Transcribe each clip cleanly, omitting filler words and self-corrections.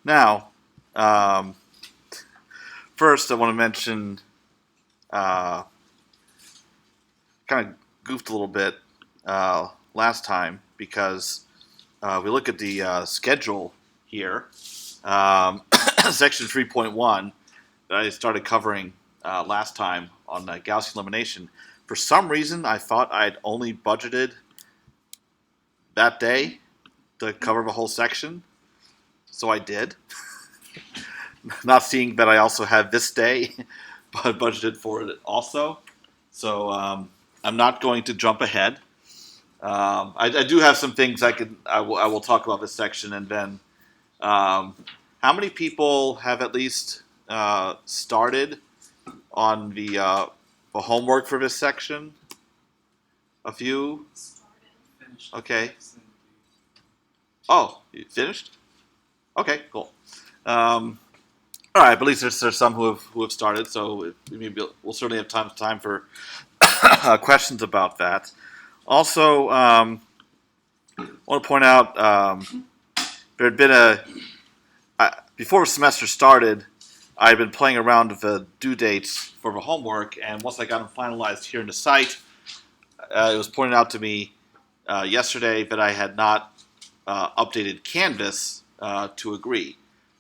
Now, first I want to mention, kind of goofed a little bit last time because we look at the schedule here, section 3.1 that I started covering last time on Gaussian Elimination. For some reason, I thought I'd only budgeted that day to cover the whole section, so I did. Not seeing that I also had this day, but budgeted for it also. So I'm not going to jump ahead. I do have some things I will talk about this section, and then how many people have at least started on the homework for this section? A few? Okay. Oh, you finished? Okay, cool. All right, but at least there's some who have started, so we'll certainly have time for questions about that. Also, I want to point out there had been before the semester started, I had been playing around with the due dates for the homework, and once I got them finalized here in the site, it was pointed out to me yesterday that I had not updated Canvas to agree.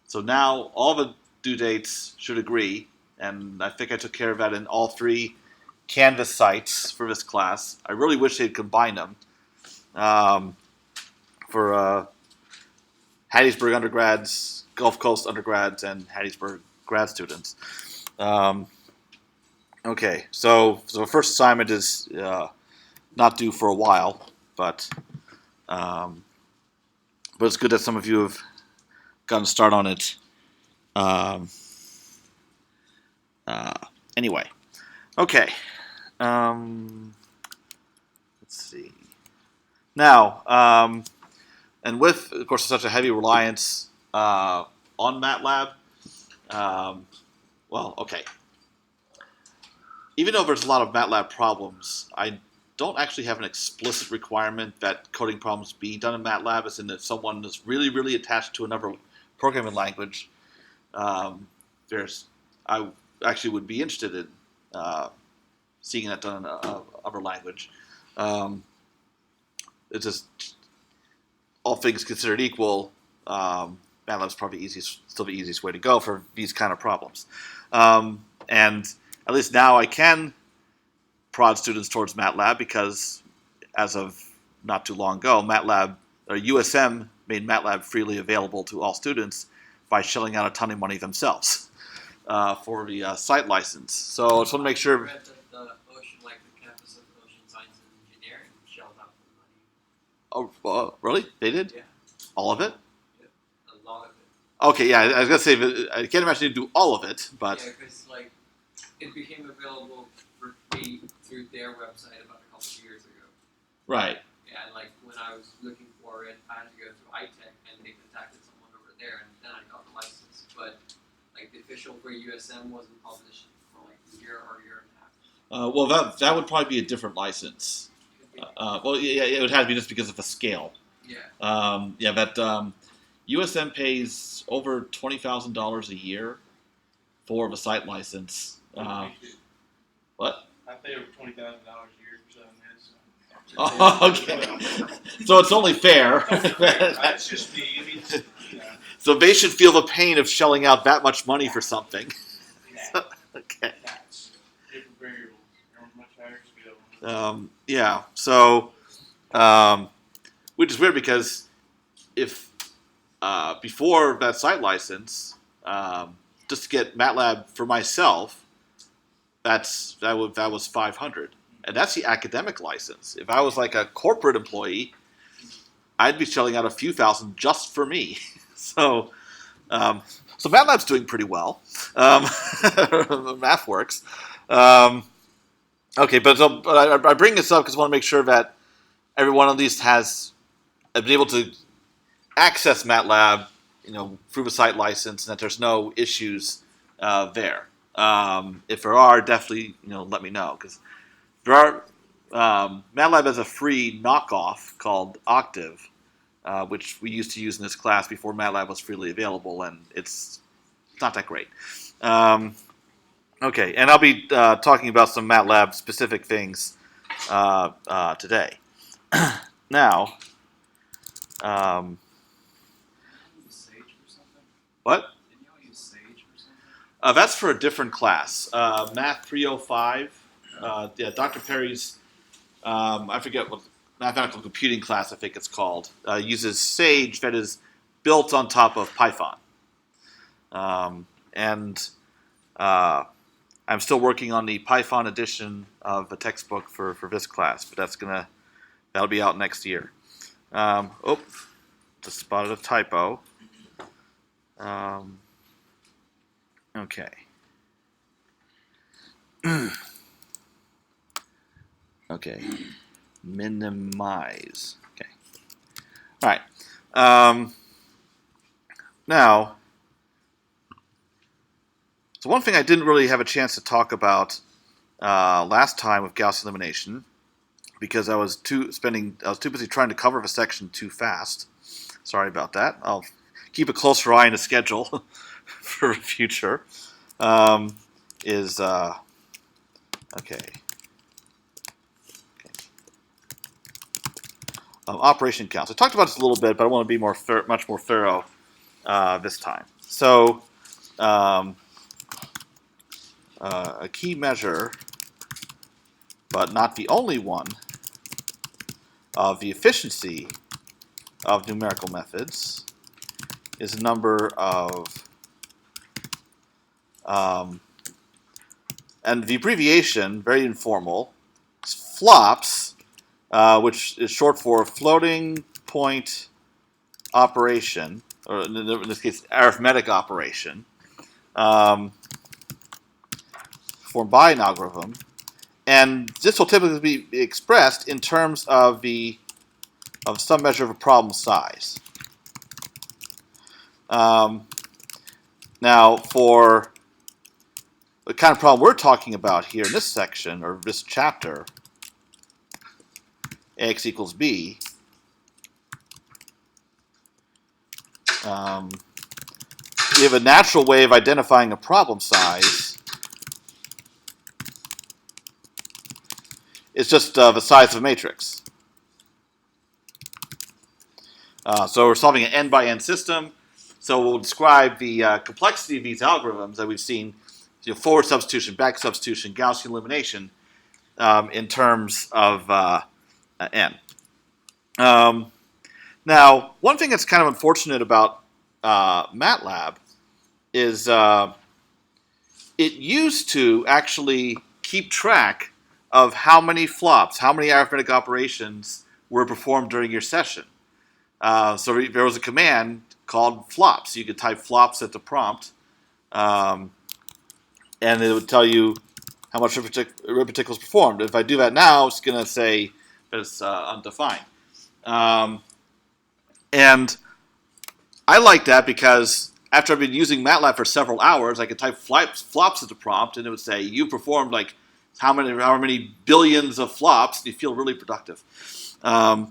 So now all the due dates should agree, and I think I took care of that in all three Canvas sites for this class. I really wish they'd combine them for Hattiesburg undergrads, Gulf Coast undergrads, and Hattiesburg grad students. Okay, so the first assignment is not due for a while, but it's good that some of you have gotten a start on it. Anyway, okay. Let's see. Now, and with, of course, such a heavy reliance on MATLAB, well, okay. Even though there's a lot of MATLAB problems, I don't actually have an explicit requirement that coding problems be done in MATLAB, as in if someone is really, really attached to another programming language, I actually would be interested in seeing that done in another language. It's just, all things considered equal, MATLAB is probably still the easiest way to go for these kind of problems. And at least now I can prod students towards MATLAB because, as of not too long ago, USM made MATLAB freely available to all students by shelling out a ton of money themselves for the site license. So I just want to make sure. I read that the Ocean, like the campus of Ocean Science and Engineering, shelled out the money. Oh, really? They did? Yeah. All of it? Yeah, a lot of it. Okay, yeah, I was gonna say I can't imagine you do all of it, but Yeah, because like it became available for free through their website about a couple of years ago. right. Yeah, and like when I was looking for it, I had to go through iTech and they contacted someone over there, and then I got the license. But like the official for USM wasn't published for like a year or a year and a half. Well, that would probably be a different license. Well, yeah, it would have to be just because of the scale. Yeah. USM pays over $20,000 a year for the site license. What? I pay over $20,000 a year for selling this. Oh, okay. So it's only fair. That's just me. I mean, So they should feel the pain of shelling out that much money for something. Okay. That's different variables. They're on a much higher scale. Yeah. So, which is weird because if before that site license, just to get MATLAB for myself, that was $500, and that's the academic license. If I was like a corporate employee, I'd be shelling out a few thousand just for me. So MATLAB's doing pretty well. Math works. Okay, but I bring this up because I want to make sure that everyone at least has been able to access MATLAB, through the site license, and that there's no issues there. If there are, definitely let me know, because there are MATLAB has a free knockoff called Octave, which we used to use in this class before MATLAB was freely available, and it's not that great. Okay, and I'll be talking about some MATLAB specific things today. Now, what? That's for a different class. Math 305. Yeah, Dr. Perry's, I forget what, mathematical computing class, I think it's called, uses Sage that is built on top of Python. And I'm still working on the Python edition of the textbook for this class, but that'll be out next year. Just spotted a typo. Okay. Okay. Minimize. Okay. All right. Now, so one thing I didn't really have a chance to talk about last time with Gaussian elimination, because I was too busy trying to cover the section too fast. Sorry about that. I'll keep a closer eye on the schedule for the future. Okay. Operation counts. I talked about this a little bit, but I want to be much more thorough this time. So, a key measure, but not the only one, of the efficiency of numerical methods is the number of, and the abbreviation, very informal, is FLOPS, which is short for floating point operation, or in this case, arithmetic operation, formed by an algorithm. And this will typically be expressed in terms of some measure of a problem size. Now, for the kind of problem we're talking about here in this section, or this chapter, Ax equals b, we have a natural way of identifying a problem size. It's just the size of a matrix. So we're solving an n by n system. So we'll describe the complexity of these algorithms that we've seen, forward substitution, back substitution, Gaussian elimination, in terms of n. Now, one thing that's kind of unfortunate about MATLAB is it used to actually keep track of how many flops, how many arithmetic operations were performed during your session. So there was a command called flops. You could type flops at the prompt, and it would tell you how much arithmetic was performed. If I do that now, it's going to say that it's undefined. And I like that because after I've been using MATLAB for several hours, I could type flops at the prompt, and it would say, you performed like how many billions of flops, and you feel really productive. And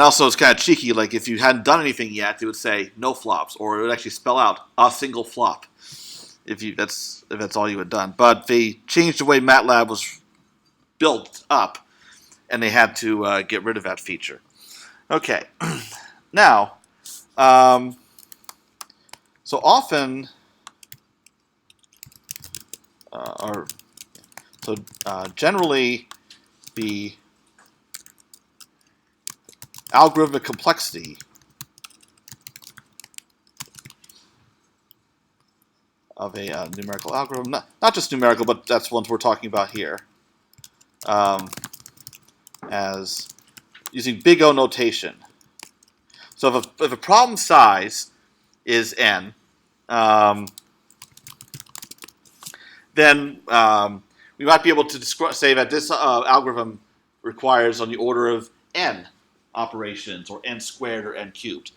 also it's kind of cheeky, like if you hadn't done anything yet, it would say no flops, or it would actually spell out a single flop if that's all you had done. But they changed the way MATLAB was built up, and they had to get rid of that feature. Okay, now, so often, generally, the algorithmic complexity of a numerical algorithm, not just numerical, but that's ones we're talking about here, as using big O notation. So if a problem size is n, then we might be able to say that this algorithm requires on the order of n operations, or n squared or n cubed.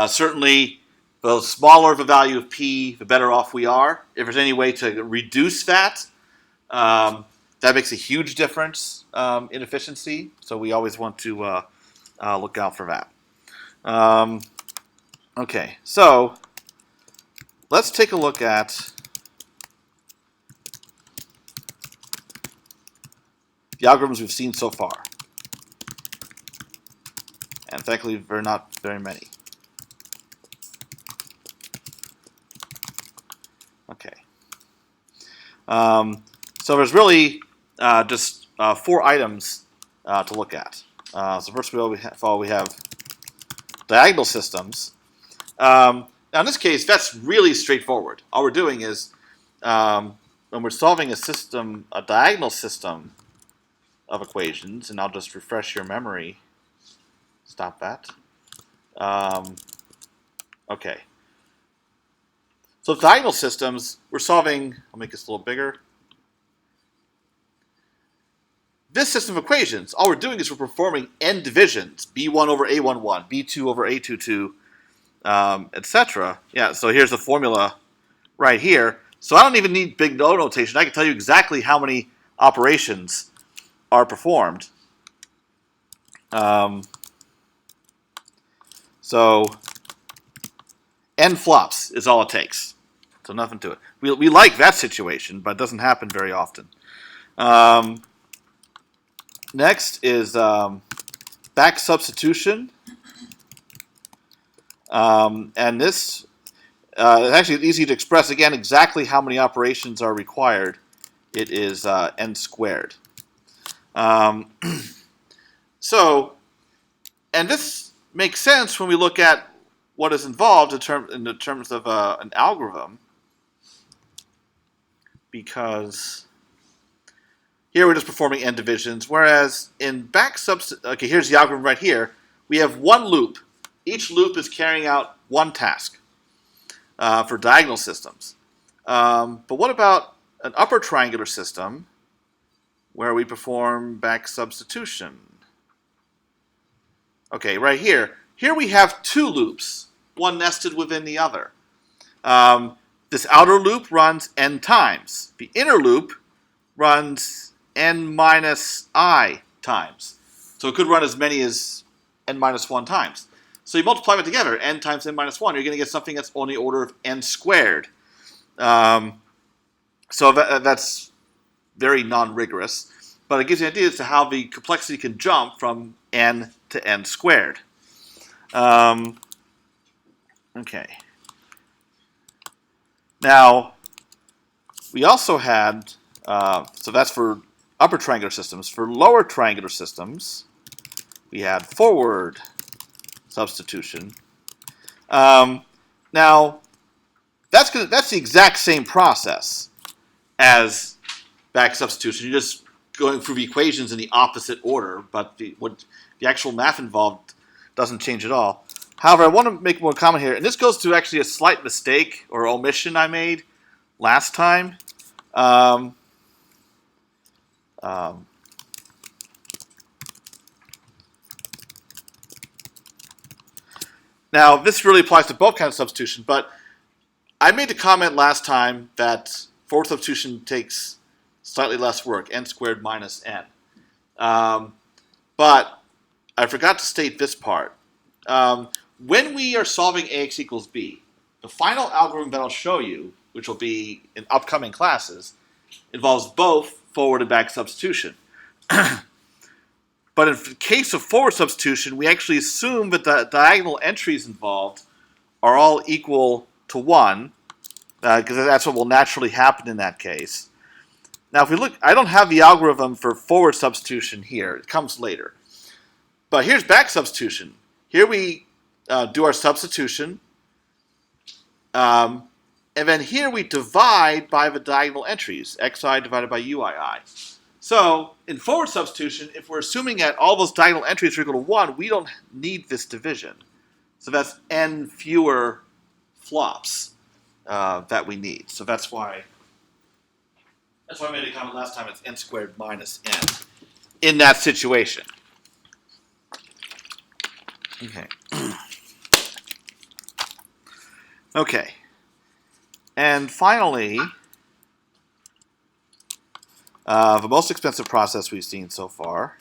Certainly, the smaller the value of p, the better off we are. If there's any way to reduce that, that makes a huge difference in efficiency. So we always want to look out for that. Okay, so let's take a look at the algorithms we've seen so far. And thankfully, there are not very many. Okay. So there's really just 4 items to look at. So first of all, we have diagonal systems. Now in this case, that's really straightforward. All we're doing is when we're solving a diagonal system of equations, and I'll just refresh your memory. Stop that. Okay. So diagonal systems, we're solving, I'll make this a little bigger. This system of equations, all we're doing is we're performing n divisions, b1 over a11, b2 over a22, etc. Yeah, so here's the formula right here. So I don't even need big no notation. I can tell you exactly how many operations are performed. So n flops is all it takes. So nothing to it. We like that situation, but it doesn't happen very often. Next is back substitution. And this is actually easy to express, again, exactly how many operations are required. It is n squared. So, and this makes sense when we look at what is involved in terms of an algorithm, because here we're just performing n divisions, whereas in back substitution, okay, here's the algorithm right here. We have one loop. Each loop is carrying out one task for diagonal systems. But what about an upper triangular system where we perform back substitution? Okay, right here. Here we have 2 loops, one nested within the other. This outer loop runs n times. The inner loop runs n minus I times. So it could run as many as n minus 1 times. So you multiply them together, n times n minus 1, you're going to get something that's on the order of n squared. So that's very non-rigorous, but it gives you an idea as to how the complexity can jump from n to n squared. Okay. Now, we also had, so that's for upper triangular systems. For lower triangular systems, we had forward substitution. Now, that's the exact same process as back substitution. You're just going through the equations in the opposite order, but the actual math involved doesn't change at all. However, I want to make more comment here, and this goes to actually a slight mistake or omission I made last time. Now, this really applies to both kinds of substitution, but I made the comment last time that forward substitution takes slightly less work, n squared minus n. But I forgot to state this part. When we are solving ax equals b, the final algorithm that I'll show you, which will be in upcoming classes, involves both forward and back substitution. But in the case of forward substitution, we actually assume that the diagonal entries involved are all equal to 1, because that's what will naturally happen in that case. Now, if we look, I don't have the algorithm for forward substitution here. It comes later. But here's back substitution. Here we do our substitution. And then here we divide by the diagonal entries, xi divided by uii. So in forward substitution, if we're assuming that all those diagonal entries are equal to 1, we don't need this division. So that's n fewer flops that we need. So that's why I made a comment last time. It's n squared minus n in that situation. Okay. Okay. And finally, The most expensive process we've seen so far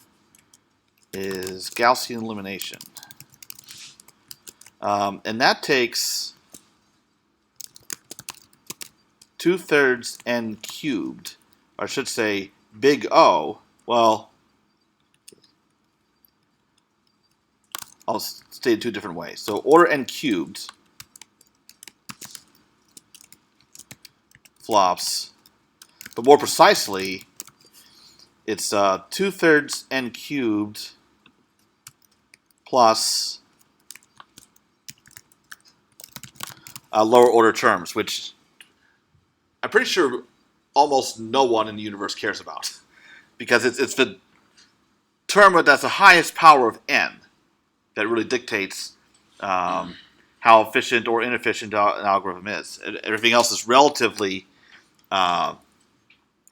is Gaussian Elimination. And that takes 2/3 n cubed, or I should say big O. Well, I'll state it 2 different ways. So order n cubed flops, but more precisely, it's 2/3 n cubed plus lower order terms, which I'm pretty sure almost no one in the universe cares about, because it's the term that's the highest power of n that really dictates how efficient or inefficient an algorithm is. Everything else is relatively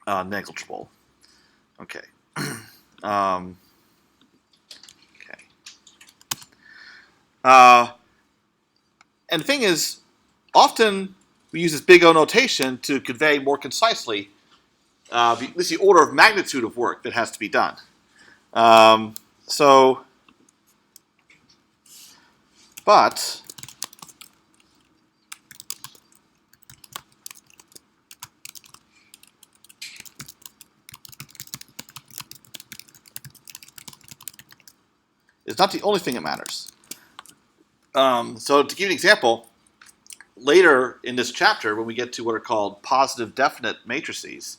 negligible. Okay. Okay. And the thing is, often we use this big O notation to convey more concisely at least the order of magnitude of work that has to be done. But it's not the only thing that matters. So to give you an example, later in this chapter, when we get to what are called positive definite matrices,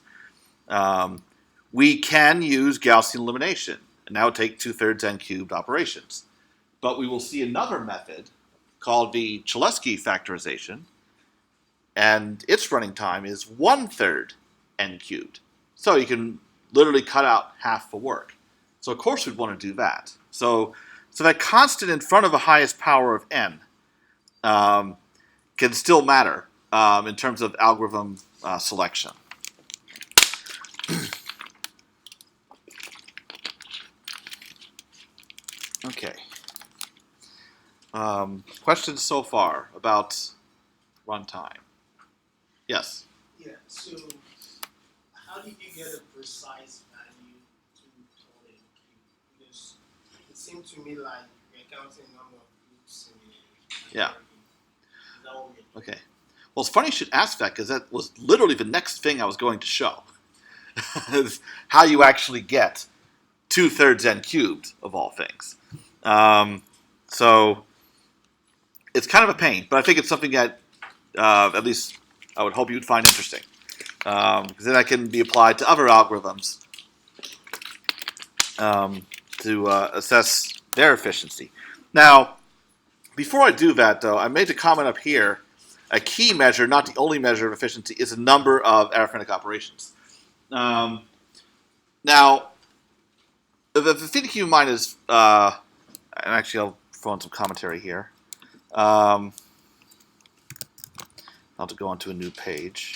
we can use Gaussian elimination, and that would take 2/3 n cubed operations. But we will see another method called the Cholesky factorization, and its running time is 1/3 n cubed. So you can literally cut out half the work. So of course we'd want to do that. So that constant in front of the highest power of n can still matter in terms of algorithm selection. Okay. Questions so far about runtime? Yes? Yeah, so how did you get a precise value to total cube? Because it seemed to me like you're counting the number of groups in the Yeah. Is that what we're doing? Okay. Well, it's funny you should ask that, because that was literally the next thing I was going to show. Is how you actually get 2/3 n cubed, of all things. So it's kind of a pain, but I think it's something that at least I would hope you'd find interesting. Because then that can be applied to other algorithms to assess their efficiency. Now, before I do that, though, I made a comment up here. A key measure, not the only measure of efficiency, is the number of arithmetic operations. Now, the thing to keep in mind is, and actually I'll throw in some commentary here. I'll have to go onto a new page.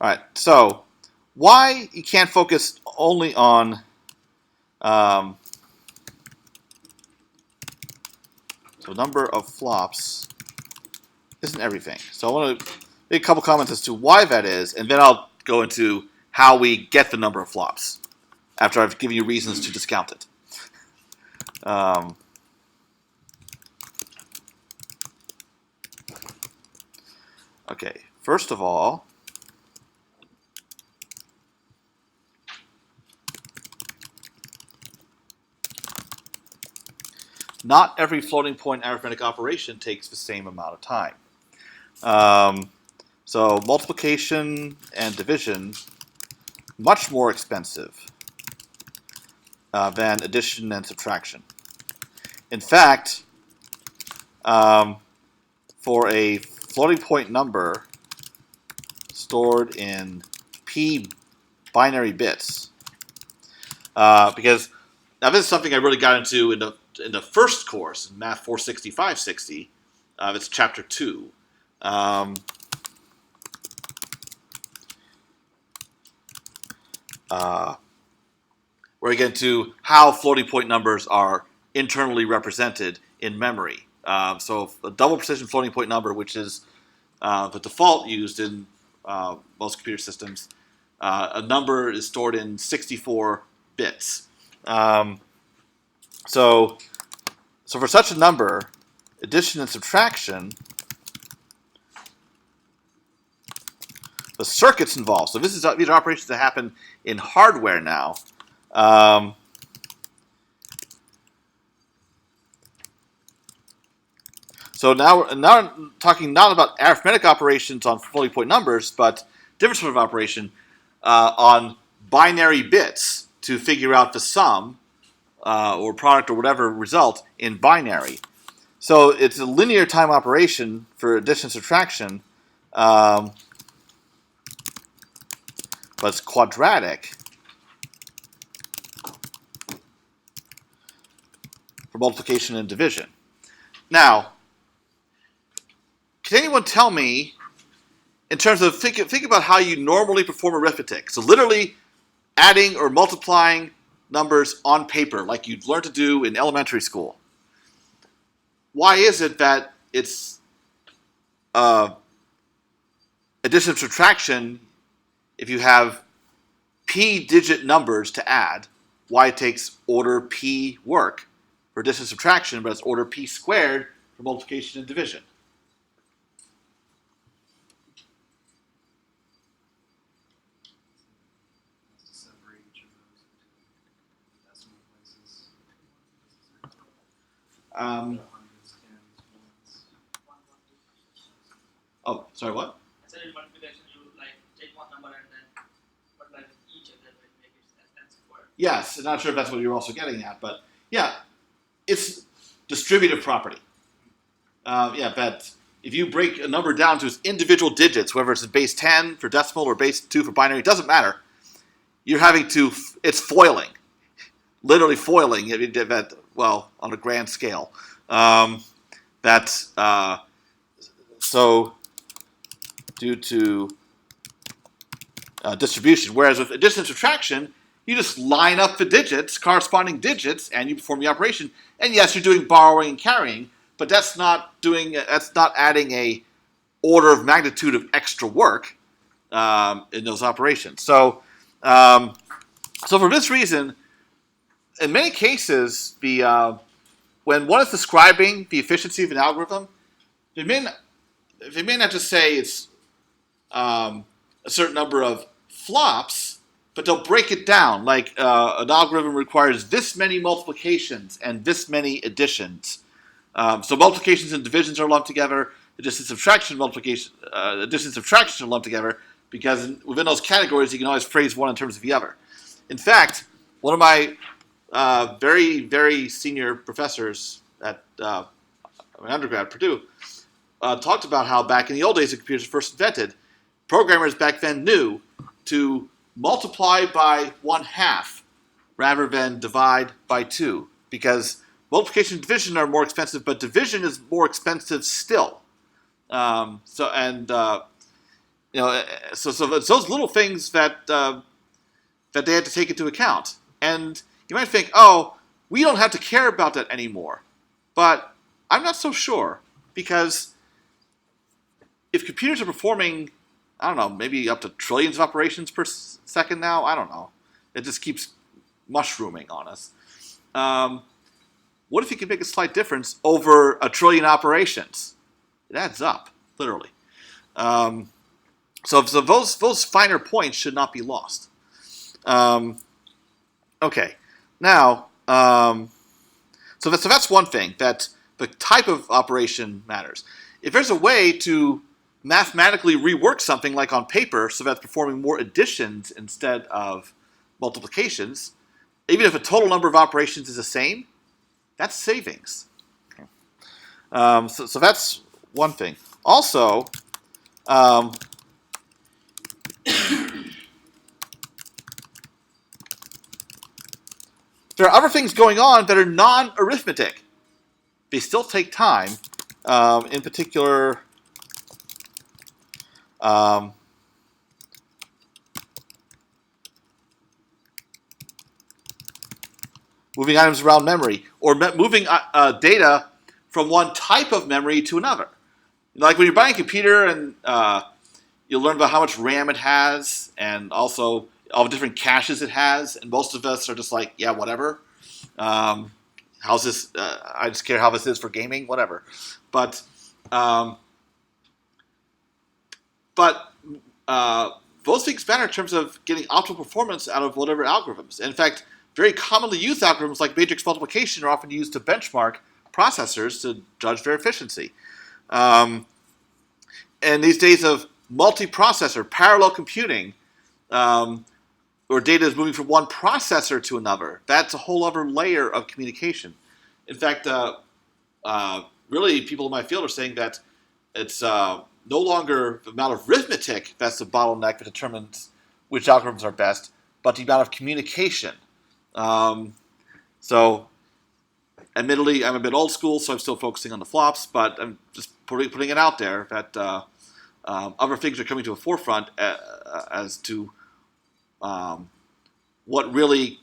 All right, so why you can't focus only on so number of flops isn't everything. So I want to make a couple comments as to why that is, and then I'll go into how we get the number of flops after I've given you reasons to discount it. Okay, first of all, not every floating point arithmetic operation takes the same amount of time. So multiplication and division, much more expensive than addition and subtraction. In fact, for a floating point number stored in p binary bits, because now this is something I really got into in the first course in Math 460/560. It's chapter 2. Where we get into how floating point numbers are internally represented in memory. So a double precision floating point number, which is the default used in most computer systems, a number is stored in 64 bits. So for such a number, addition and subtraction, the circuits involved. So these are operations that happen in hardware now. So now I'm talking not about arithmetic operations on floating point numbers, but different sort of operation on binary bits to figure out the sum or product or whatever result in binary. So it's a linear time operation for addition and subtraction, but it's quadratic for multiplication and division. Now, can anyone tell me, in terms of think about how you normally perform arithmetic? So literally adding or multiplying numbers on paper, like you'd learn to do in elementary school. Why is it that it's addition and subtraction, if you have p digit numbers to add, why it takes order p work for addition and subtraction, but it's order p squared for multiplication and division? Oh, sorry, what? I said in multiplication, you like take one number and then multiply with each, and then make it n squared. Yes, I'm not sure if that's what you're also getting at, but yeah, it's distributive property. That if you break a number down to its individual digits, whether it's base 10 for decimal or base 2 for binary, it doesn't matter. You're having to, it's foiling, literally foiling, that, well, on a grand scale. So due to distribution, whereas with addition and subtraction, you just line up the digits, corresponding digits, and you perform the operation. And yes, you're doing borrowing and carrying, but that's not adding a order of magnitude of extra work in those operations. So for this reason, in many cases, when one is describing the efficiency of an algorithm, they may not just say it's a certain number of flops, but they'll break it down. Like an algorithm requires this many multiplications and this many additions. So multiplications and divisions are lumped together. Addition and subtraction are lumped together because within those categories you can always phrase one in terms of the other. In fact, one of my very, very senior professors at my undergrad at Purdue talked about how back in the old days when computers were first invented, programmers back then knew to multiply by 1/2 rather than divide by 2, because multiplication and division are more expensive, but division is more expensive still. So it's those little things that they had to take into account. And you might think, oh, we don't have to care about that anymore. But I'm not so sure, because if computers are performing, I don't know, maybe up to trillions of operations per second now, I don't know. It just keeps mushrooming on us. What if you could make a slight difference over a trillion operations? It adds up, literally. So those finer points should not be lost. Okay, now, so that's one thing, that the type of operation matters. If there's a way to mathematically rework something like on paper so that's performing more additions instead of multiplications, even if the total number of operations is the same, that's savings. Okay. So that's one thing. Also, there are other things going on that are non-arithmetic. They still take time. In particular, moving items around memory, or moving data from one type of memory to another. Like when you're buying a computer and you'll learn about how much RAM it has and also all the different caches it has. And most of us are just like, yeah, whatever. How's this? I just care how this is for gaming, whatever. But those things matter in terms of getting optimal performance out of whatever algorithms. In fact, very commonly used algorithms like matrix multiplication are often used to benchmark processors to judge their efficiency. And these days of multiprocessor, parallel computing, where data is moving from one processor to another, that's a whole other layer of communication. In fact, really, people in my field are saying that it's no longer the amount of arithmetic that's the bottleneck that determines which algorithms are best, but the amount of communication. So, admittedly, I'm a bit old school, so I'm still focusing on the flops, but I'm just putting it out there that other things are coming to the forefront as to what really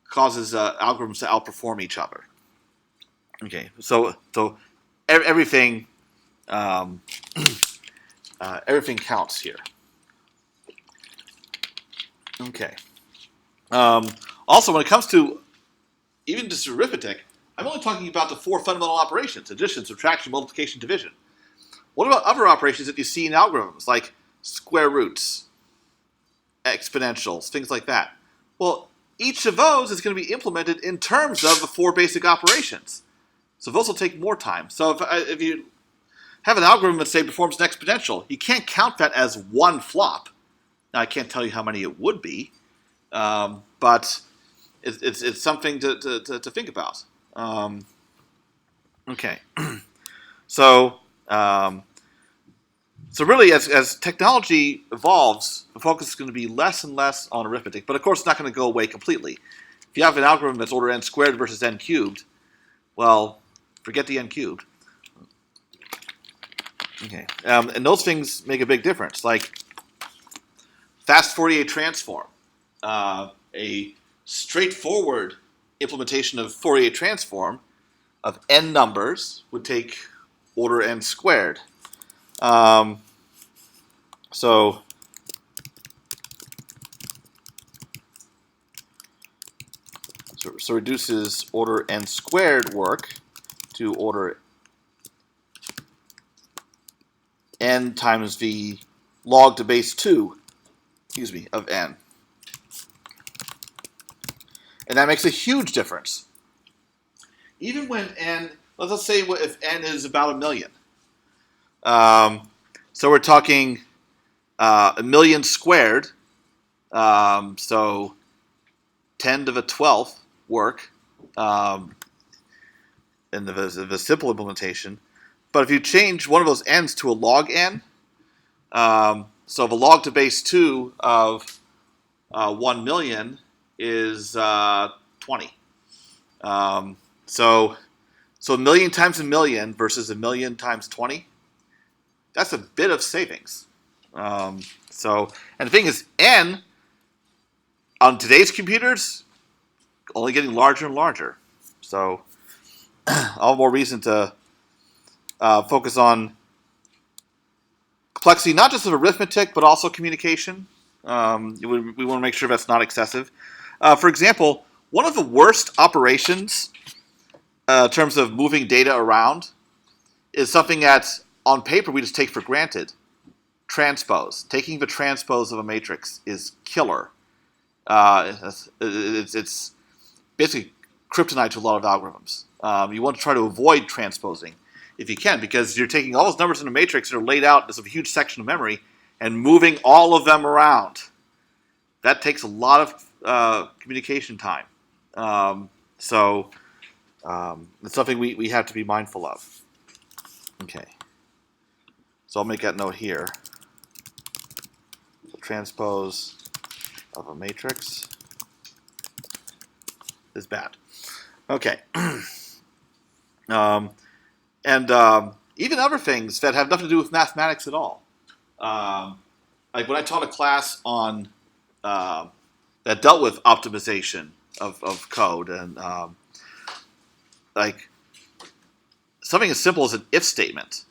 causes algorithms to outperform each other. Okay, so everything everything counts here. Okay. Also, when it comes to even just arithmetic, I'm only talking about the four fundamental operations: addition, subtraction, multiplication, division. What about other operations that you see in algorithms, like square roots, exponentials, things like that? Well, each of those is going to be implemented in terms of the four basic operations. So those will take more time. So if you have an algorithm that, say, performs an exponential, you can't count that as one flop. Now, I can't tell you how many it would be, but it's something to think about. Okay. So really, as technology evolves, the focus is going to be less and less on arithmetic. But of course, it's not going to go away completely. If you have an algorithm that's order n squared versus n cubed, well, forget the n cubed. Okay, and those things make a big difference. Like fast Fourier transform, a straightforward implementation of Fourier transform of n numbers would take order n squared. So reduces order n squared work to order n times the log to base 2, of n. And that makes a huge difference. Even when n, let's say if n is about 1 million. So we're talking 1 million squared, so 10 to the 12th work in the simple implementation. But if you change one of those n's to a log n, so the log to base 2 of 1 million is 20. So 1 million times 1 million versus 1 million times 20, that's a bit of savings. And the thing is, n on today's computers only getting larger and larger. So all the more reason to focus on complexity, not just of arithmetic, but also communication. We want to make sure that's not excessive. For example, one of the worst operations in terms of moving data around is something that on paper we just take for granted. Transpose. Taking the transpose of a matrix is killer. It's basically kryptonite to a lot of algorithms. You want to try to avoid transposing if you can, because you're taking all those numbers in a matrix that are laid out as a huge section of memory and moving all of them around. That takes a lot of communication time. So it's something we have to be mindful of. Okay. So I'll make that note here. So transpose of a matrix is bad. Okay. Even other things that have nothing to do with mathematics at all. Like when I taught a class on that dealt with optimization of code, and like something as simple as an if statement.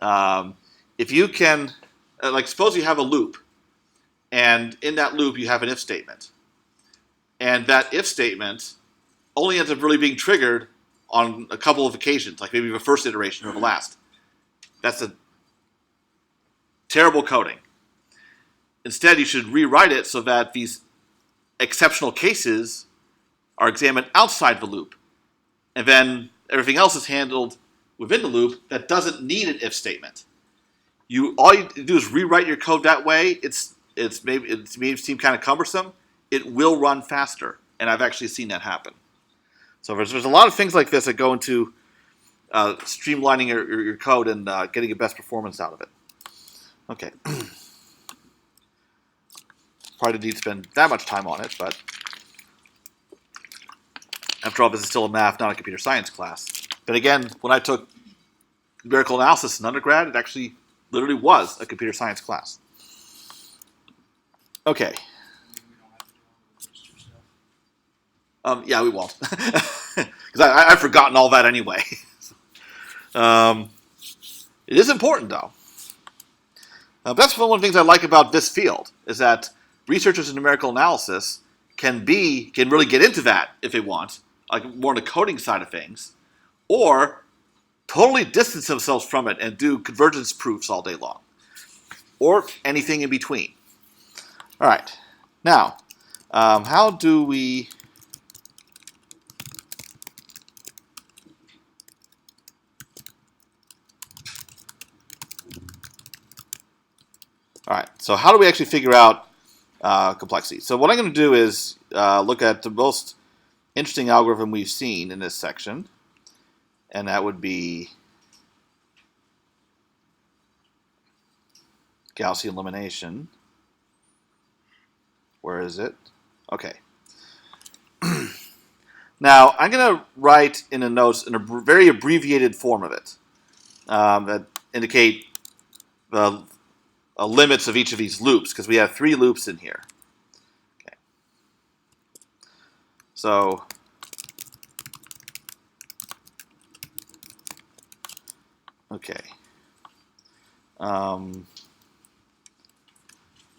If you can, like suppose you have a loop, and in that loop you have an if statement, and that if statement only ends up really being triggered on a couple of occasions, like maybe the first iteration or the last. That's a terrible coding. Instead, you should rewrite it so that these exceptional cases are examined outside the loop, and then everything else is handled within the loop that doesn't need an if statement. All you do is rewrite your code that way. It may seem kind of cumbersome. It will run faster, and I've actually seen that happen. So there's a lot of things like this that go into streamlining your code and getting the best performance out of it. Okay. Probably didn't need to spend that much time on it, but after all, this is still a math, not a computer science class. But again, when I took numerical analysis in undergrad, it actually literally was a computer science class. Okay. Yeah, we won't. Because I've forgotten all that anyway. It is important, though. That's one of the things I like about this field, is that researchers in numerical analysis can really get into that if they want, like more on the coding side of things, or totally distance themselves from it and do convergence proofs all day long, or anything in between. All right. Now, how do we... All right, so how do we actually figure out complexity? So what I'm going to do is look at the most interesting algorithm we've seen in this section, and that would be Gaussian elimination. Where is it? Okay. Now, I'm going to write in the notes in a very abbreviated form of it that indicate the limits of each of these loops, because we have 3 loops in here. Okay. So, okay.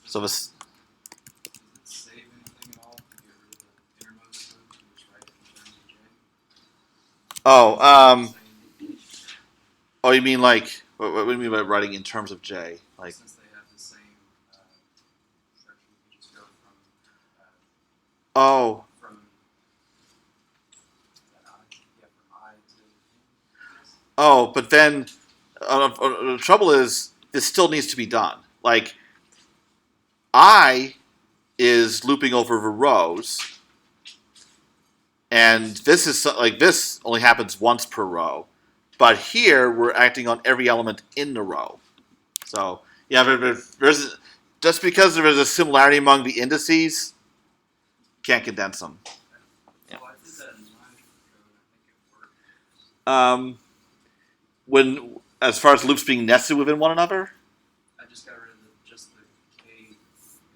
So this. Save anything at all to get rid of the innermost loop and just write it in terms of J? Oh, you mean like, what do you mean by writing in terms of J? Like, Since they have the same structure, you can just go oh, from I to oh, but then the trouble is this still needs to be done. Like, I is looping over the rows, and this is like this only happens once per row, but here we're acting on every element in the row. So yeah, there's just because there is a similarity among the indices, can't condense them. Yeah. Well, I did that in my code. I think it worked. When as far as loops being nested within one another. I just got rid of just the K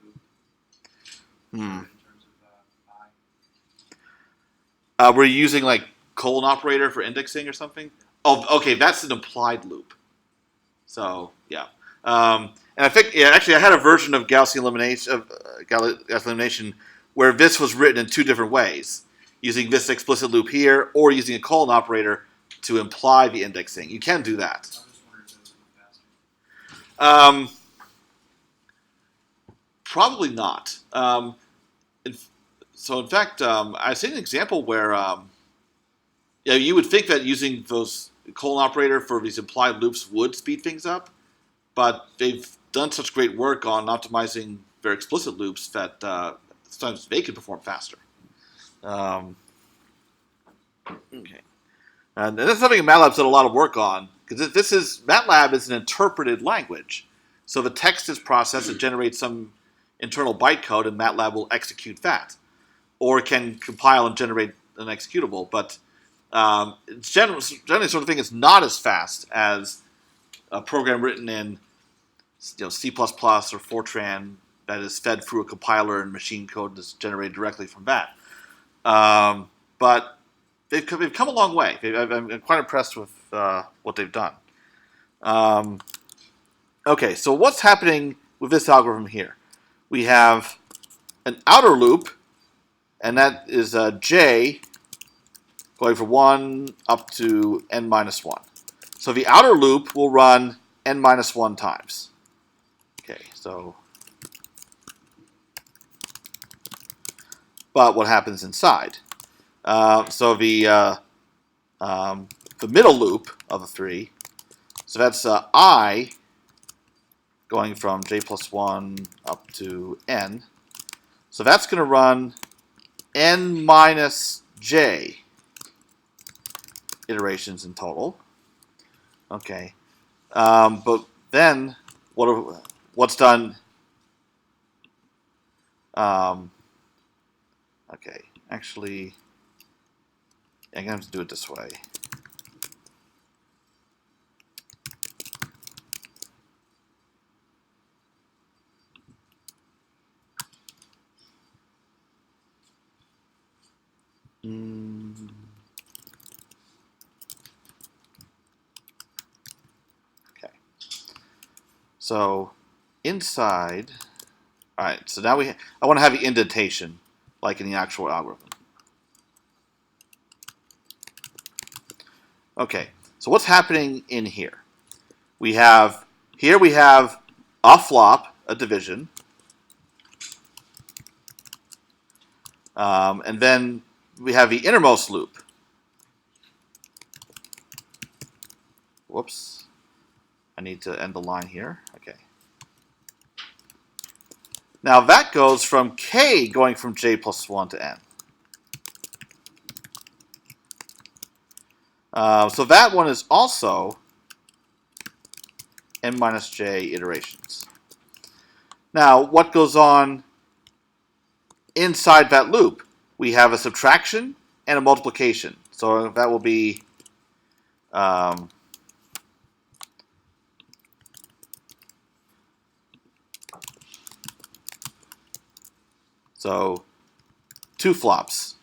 loop Hmm. in terms of I. We're using like colon operator for indexing or something. Oh, okay, that's an implied loop. So yeah, and I think actually I had a version of Gaussian elimination where this was written in 2 different ways, using this explicit loop here or using a colon operator to imply the indexing. You can do that. I was just wondering if those would be faster. Probably not. In fact, I've seen an example where you would think that using those colon operator for these implied loops would speed things up, but they've done such great work on optimizing their explicit loops that sometimes they can perform faster. Okay. And that's something MATLAB's done a lot of work on, because MATLAB is an interpreted language. So the text is processed and generates some internal bytecode, and MATLAB will execute that. Or it can compile and generate an executable. But it's generally the sort of thing is not as fast as a program written in C++ or Fortran that is fed through a compiler and machine code that's generated directly from that. But they've come a long way. I'm quite impressed with what they've done. Okay, so what's happening with this algorithm here? We have an outer loop, and that is j going from 1 up to n minus 1. So the outer loop will run n minus 1 times. Okay, so... But what happens inside? So the middle loop of the 3, so that's I going from j plus 1 up to n. So that's going to run n minus j iterations in total. Okay. But then what's done? Okay, actually, I'm going to have to do it this way. Okay. So inside, all right. So now I want to have the indentation like in the actual algorithm. Okay. So what's happening in here? We have a flop, a division, and then we have the innermost loop. Whoops. I need to end the line here. Okay. Now that goes from k going from j plus 1 to n. So that one is also n minus j iterations. Now, what goes on inside that loop? We have a subtraction and a multiplication. So that will be so 2 flops.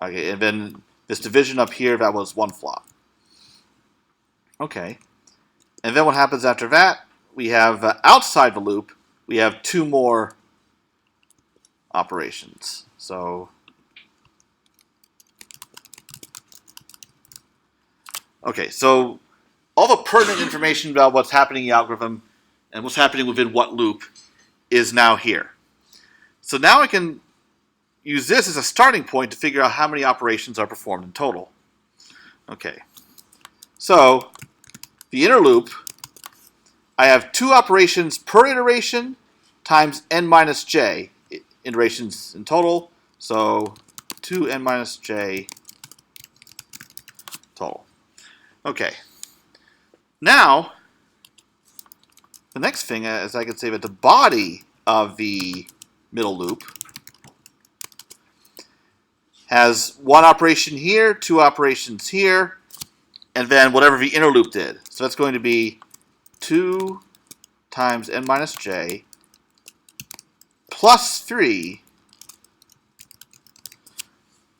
Okay, and then this division up here, that was 1 flop. Okay. And then what happens after that? We have outside the loop, we have 2 more operations. So, okay, so all the pertinent information about what's happening in the algorithm and what's happening within what loop is now here. So now I can use this as a starting point to figure out how many operations are performed in total. Okay, so the inner loop, I have 2 operations per iteration times n minus j iterations in total. So 2n minus j total. Okay. Now, the next thing is I can say that the body of the middle loop has 1 operation here, 2 operations here, and then whatever the inner loop did. So that's going to be 2 times n minus j plus 3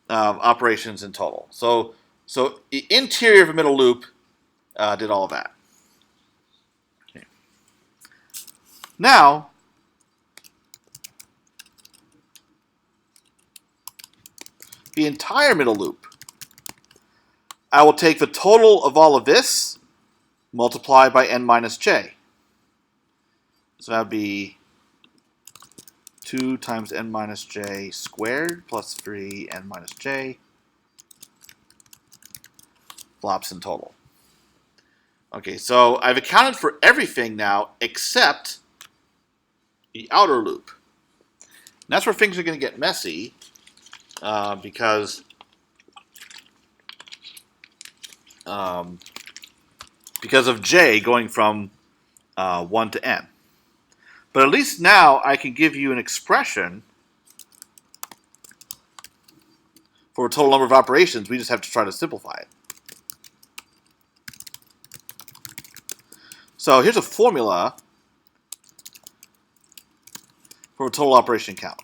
operations in total. So the interior of the middle loop did all of that. Okay. Now, the entire middle loop, I will take the total of all of this, multiply by n minus j. So that would be 2 times n minus j squared plus 3 n minus j flops in total. Okay, so I've accounted for everything now except the outer loop. And that's where things are going to get messy because of j going from 1 to n. But at least now I can give you an expression for a total number of operations. We just have to try to simplify it. So here's a formula for a total operation count.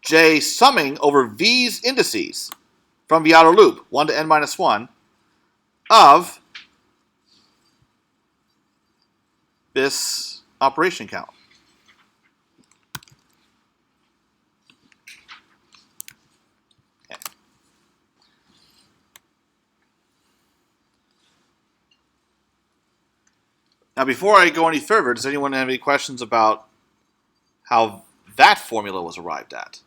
J summing over V's indices from the outer loop, 1 to n minus 1, of this operation count. Okay. Now, before I go any further, does anyone have any questions about how that formula was arrived at?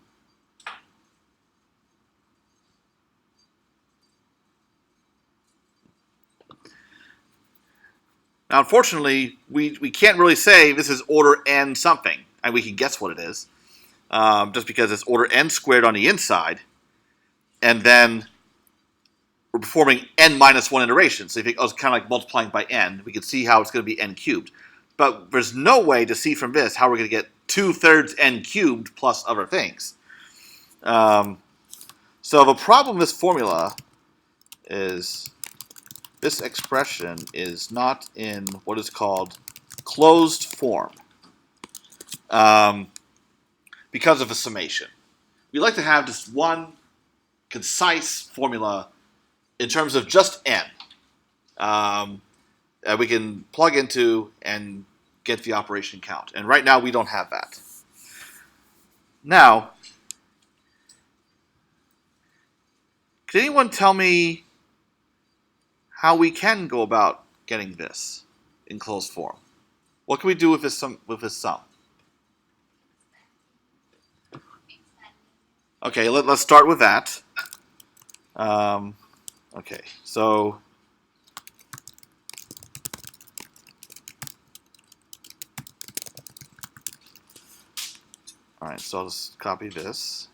Now, unfortunately, we can't really say this is order n something. And we can guess what it is, just because it's order n squared on the inside, and then we're performing n minus 1 iterations. So if it's kind of like multiplying by n, we can see how it's going to be n cubed. But there's no way to see from this how we're going to get 2/3 n cubed plus other things. So the problem with this formula is this expression is not in what is called closed form because of a summation. We like to have just one concise formula in terms of just n that we can plug into and get the operation count. And right now we don't have that. Now, can anyone tell me how we can go about getting this in closed form? What can we do with this sum? Okay, let's start with that. Okay, so all right, so I'll just copy this.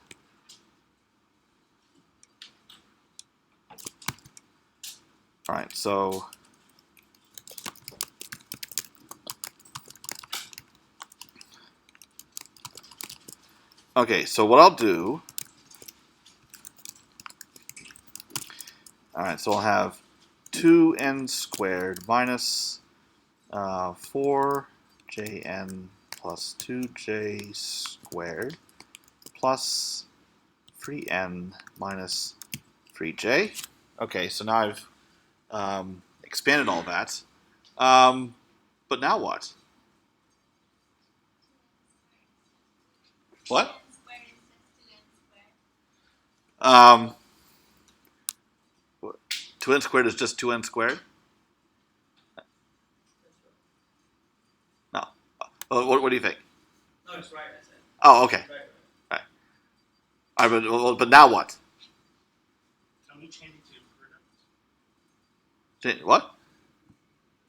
All right, so okay, so what I'll do, all right, so I'll have 2n squared minus 4jn plus 2j squared plus 3n minus 3j. Okay, so now I've expanded all that. But now what? What? 2n squared is just 2n squared? No. What do you think? No, it's right, I said. Oh, okay. Right. All right, but now what? Can we change it to product? What?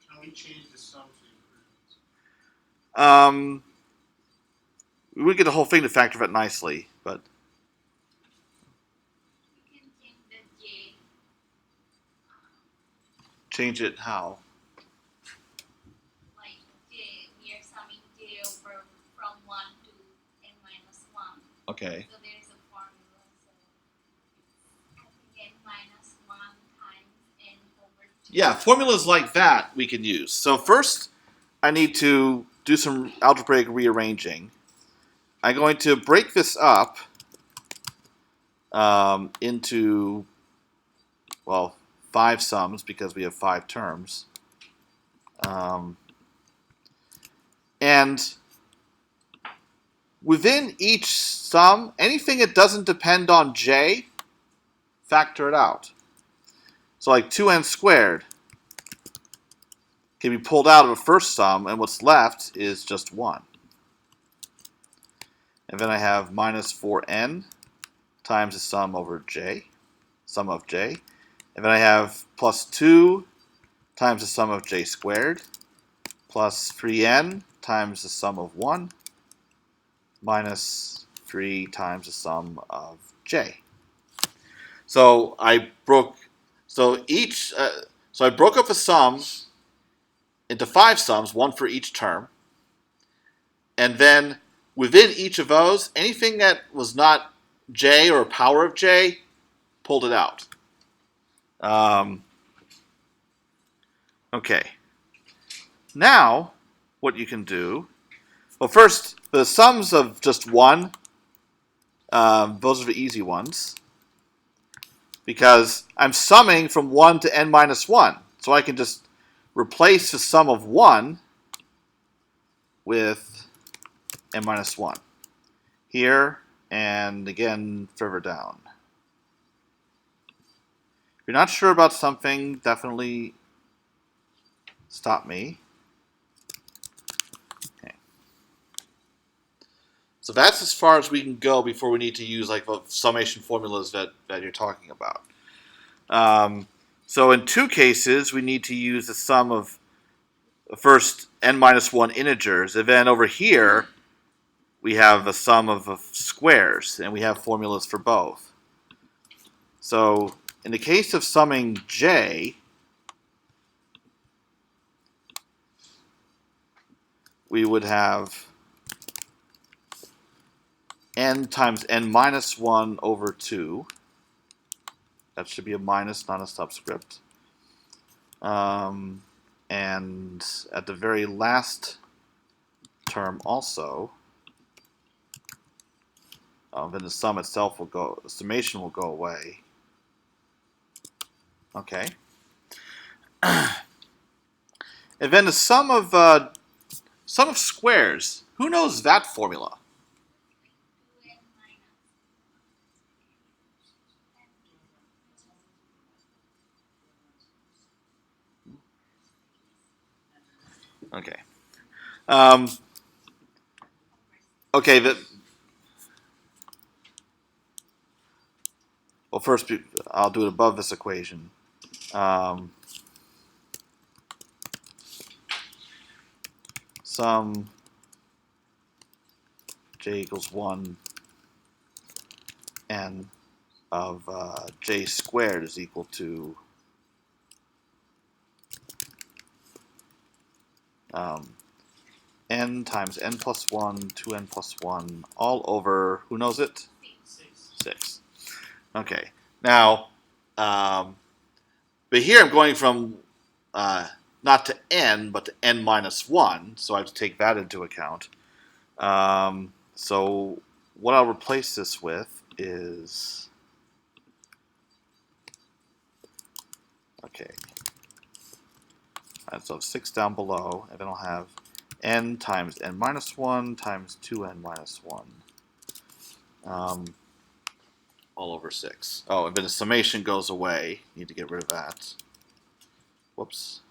Can we change the sum to product? We would get the whole thing to factor it nicely, but You can change the J. change it how? Like J, we are summing J over from 1 to n minus 1. Okay. So there is a formula. So I think n minus 1 times n over 2. Yeah, formulas like that we can use. So first, I need to do some algebraic rearranging. I'm going to break this up into, well, 5 sums because we have 5 terms. And within each sum, anything that doesn't depend on j, factor it out. So like 2n squared can be pulled out of a first sum, and what's left is just 1. And then I have minus 4n times the sum over j, sum of j. And then I have plus 2 times the sum of j squared, plus 3n times the sum of 1, minus 3 times the sum of j. So I broke up the sum into 5 sums, 1 for each term. And then within each of those, anything that was not j or a power of j, pulled it out. Okay. Now, what you can do, well, first, the sums of just 1, those are the easy ones. because I'm summing from 1 to n minus 1. So I can just replace the sum of 1 with n minus 1 here, and again further down. If you're not sure about something, definitely stop me. Okay. So that's as far as we can go before we need to use like the summation formulas that you're talking about. So in two cases, we need to use the sum of first n minus 1 integers, and then over here we have the sum of squares, and we have formulas for both. So in the case of summing j, we would have n times n minus 1 over 2. That should be a minus, not a subscript. And at the very last term also, then the sum itself will go, the summation will go away. Okay. And then the sum of squares. Who knows that formula? 2n minus Okay. Okay. Well, first I'll do it above this equation. Sum j equals 1 n of j squared is equal to n times n plus 1, 2n plus 1, all over, who knows it? 6. Okay. Now, but here I'm going from not to n, but to n minus 1, so I have to take that into account. So what I'll replace this with is, okay, so 6 down below, and then I'll have n times n minus 1 times 2n minus 1. All over 6. Oh, and then the summation goes away. Need to get rid of that. Whoops.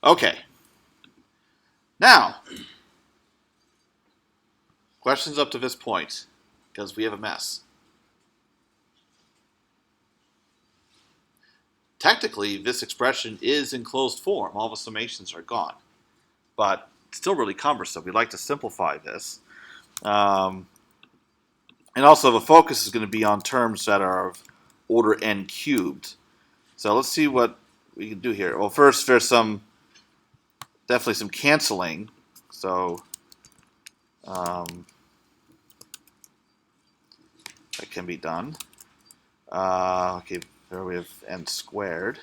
Okay. Now, questions up to this point, because we have a mess. Technically, this expression is in closed form. All the summations are gone. But it's still really cumbersome. We'd like to simplify this. And also, the focus is going to be on terms that are of order n cubed. So let's see what we can do here. Well, first, there's definitely some canceling. So that can be done. Okay, there we have n squared.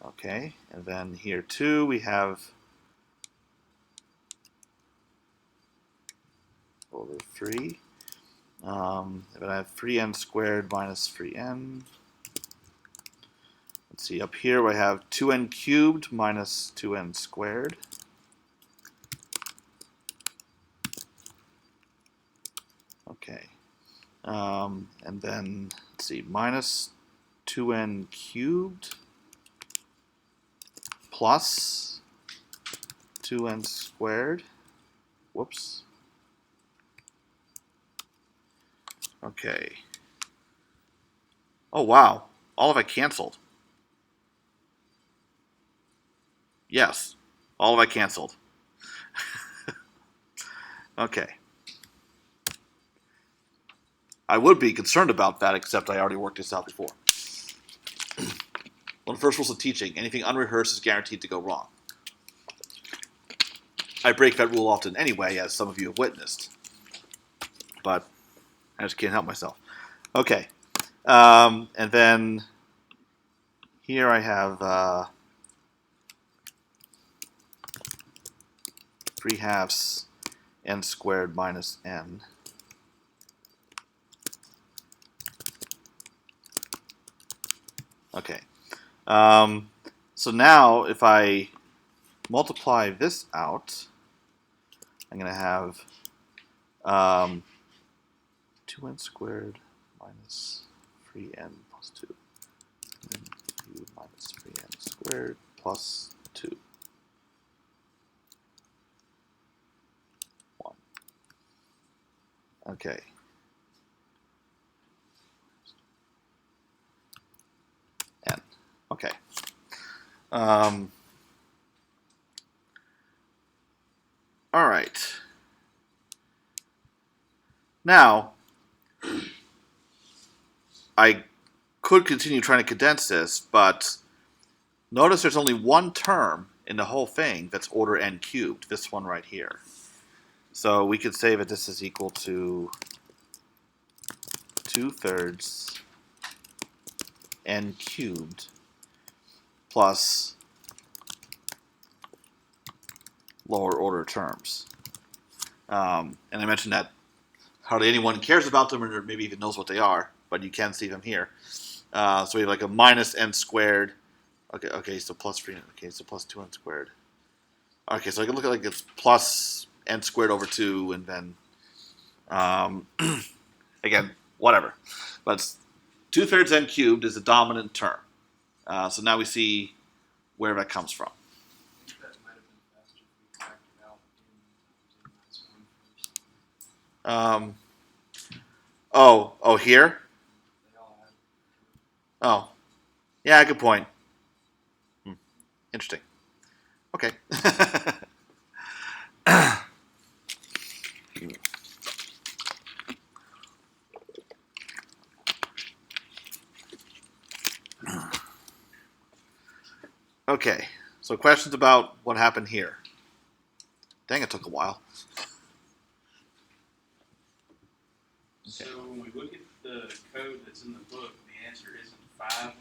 Okay, and then here too we have over 3. And then I have 3n squared minus 3n. Let's see, up here we have 2n cubed minus 2n squared. Okay. And then, let's see, minus 2n cubed plus 2n squared. Whoops. Okay. Oh, wow. All of it canceled. Yes. All of it canceled. Okay. I would be concerned about that, except I already worked this out before. One of the first rules of teaching, anything unrehearsed is guaranteed to go wrong. I break that rule often anyway, as some of you have witnessed. But I just can't help myself. Okay. And then here I have 3 halves n squared minus n. Okay. So now if I multiply this out, I'm going to have 2n squared minus 3n plus 2. And then u minus 3n squared plus 2. 1. Okay. N. Okay. All right. Now, I could continue trying to condense this, but notice there's only one term in the whole thing that's order n cubed, this one right here. So we could say that this is equal to 2/3 n cubed plus lower order terms. And I mentioned that hardly anyone cares about them or maybe even knows what they are, but you can see them here. So we have like a minus n squared. Okay, so plus 3. Okay, so plus 2n squared. Okay, so I can look at like it's plus n squared over 2, and then again, whatever. But 2/3 n cubed is a dominant term. So now we see where that comes from. I think that might have been faster if we factored out n -1 first. Oh, here? They all have. Oh, yeah, good point. Interesting. Okay. Okay, so questions about what happened here? Dang, it took a while. So when we look at the code that's in the book, the answer isn't 5.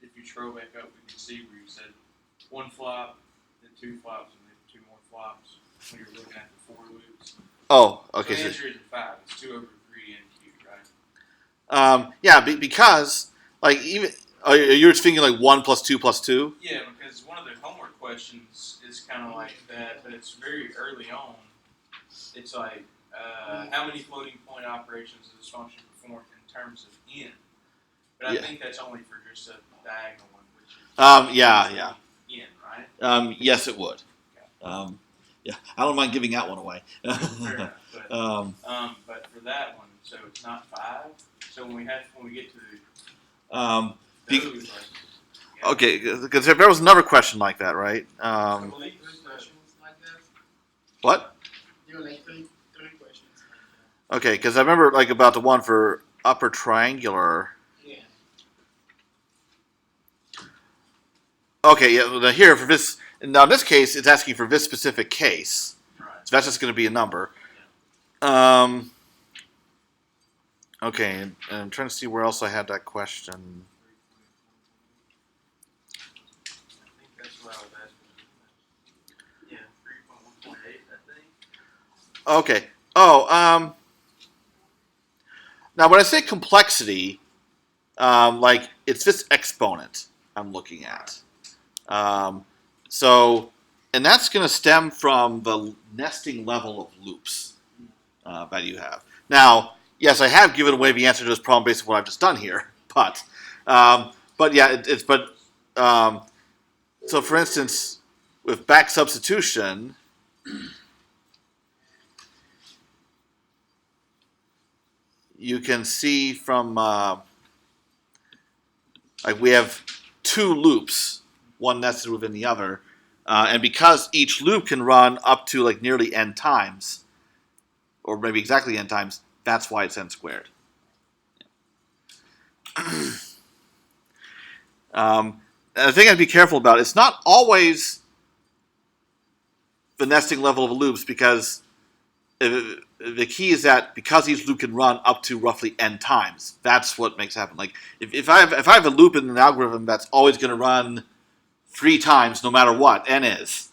If you scroll back up, we can see where you said 1 flop, then 2 flops, and then 2 more flops when you're looking at the 4 loops. Oh, So okay. the So, answer isn't 5. It's 2 over 3 n cubed, right? yeah, because like even you're thinking like 1 plus 2 plus 2. Yeah, because one of the homework questions is kind of like that, but it's very early on. It's like, how many floating point operations does this function perform in terms of n? But I Yeah. think that's only for just a diagonal one, which is Yeah. n, right? Yes, it would. Yeah, I don't mind giving that one away. Fair enough. um, But for that one, so it's not 5. So when we get to um, those, Be- like, yeah. okay, because there was another question like that, right? I believe 3 questions like that. What? There were like three questions like that. Okay, because I remember like about the one for upper triangular. Yeah. Okay, yeah. Now here for this, now in this case, it's asking for this specific case, Right. so that's just going to be a number. Okay, and I'm trying to see where else I had that question. I think that's what I was asking. Yeah, 3.1.8, I think. Okay. Oh, now when I say complexity, like it's this exponent I'm looking at. So, and that's going to stem from the nesting level of loops that you have. Now, yes, I have given away the answer to this problem based on what I've just done here, but yeah, so for instance, with back substitution, you can see from like we have 2 loops, one nested within the other, and because each loop can run up to like nearly n times, or maybe exactly n times, that's why it's n squared. And the thing I'd be careful about, it's not always the nesting level of loops, because the key is that because each loop can run up to roughly n times, that's what makes it happen. Like if I have a loop in an algorithm that's always going to run 3 times no matter what n is,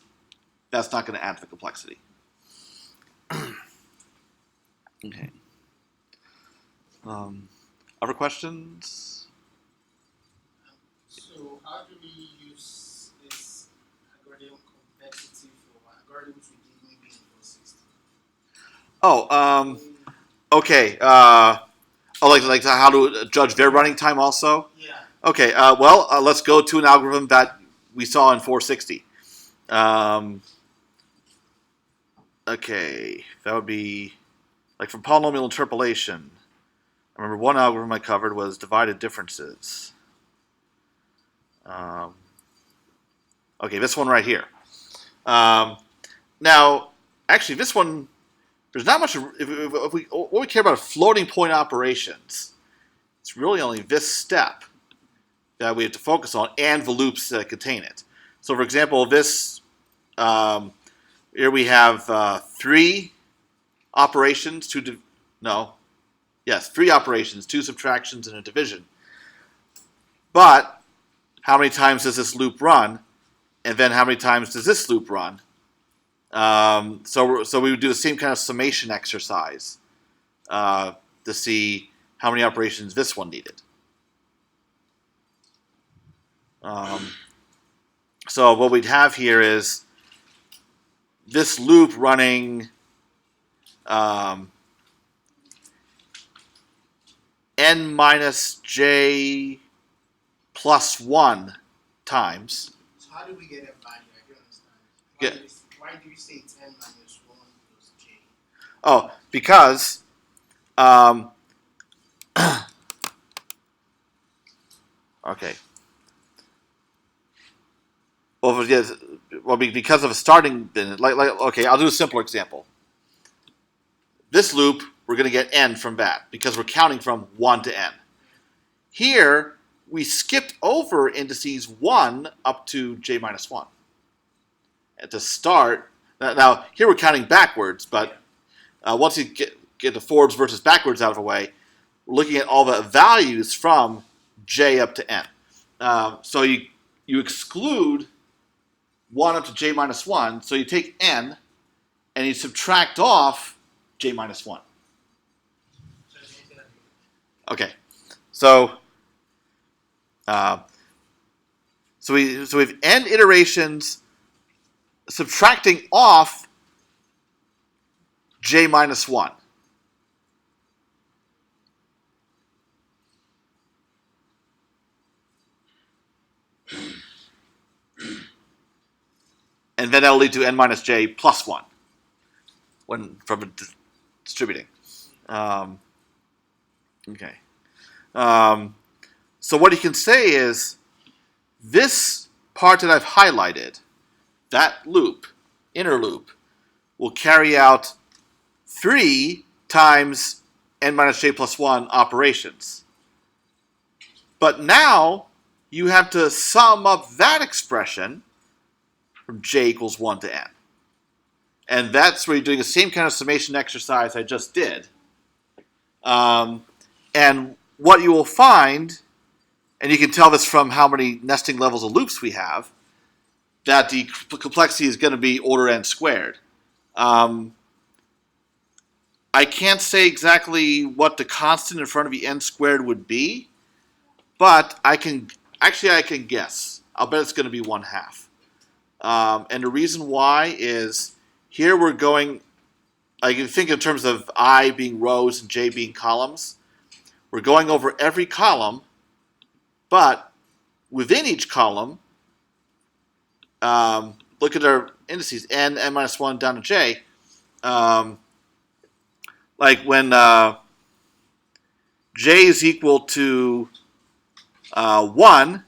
that's not going to add to the complexity. Okay. Other questions? So how do we use this algorithm complexity for algorithms we did maybe in 460? Oh, okay. Like how to judge their running time also? Yeah. Okay, well, let's go to an algorithm that we saw in 460. Okay, that would be like for polynomial interpolation. I remember one algorithm I covered was divided differences. Okay, this one right here. Now, actually, this one, there's not much. If we what we care about are floating point operations. It's really only this step that we have to focus on, and the loops that contain it. So, for example, this here we have 3 operations, 3 operations, 2 subtractions, and a division. But how many times does this loop run? And then how many times does this loop run? So we would do the same kind of summation exercise to see how many operations this one needed. So what we'd have here is this loop running n minus j plus 1 times. So how do we get a value? I don't understand. Yeah. Why do you say it's n minus 1 plus j? Oh, because okay. Well, yes, because of a starting, okay, I'll do a simpler example. This loop, we're going to get n from that because we're counting from 1 to n. Here, we skipped over indices 1 up to j minus 1. At the start, now here we're counting backwards, but once you get the forwards versus backwards out of the way, we're looking at all the values from j up to n. So you exclude 1 up to j minus 1, so you take n and you subtract off j minus 1. Okay, so we have n iterations subtracting off j minus 1. And then that'll lead to n minus j plus 1 from distributing. Okay. So what you can say is this part that I've highlighted, that loop, inner loop, will carry out 3 times n minus j plus 1 operations. But now you have to sum up that expression from j equals 1 to n. And that's where you're doing the same kind of summation exercise I just did. And what you will find, and you can tell this from how many nesting levels of loops we have, that the complexity is going to be order n squared. I can't say exactly what the constant in front of the n squared would be, but I can guess. I'll bet it's going to be 1/2. And the reason why is here we're going, I can think in terms of I being rows and j being columns. We're going over every column, but within each column, look at our indices, n minus 1 down to j. Like when j is equal to 1,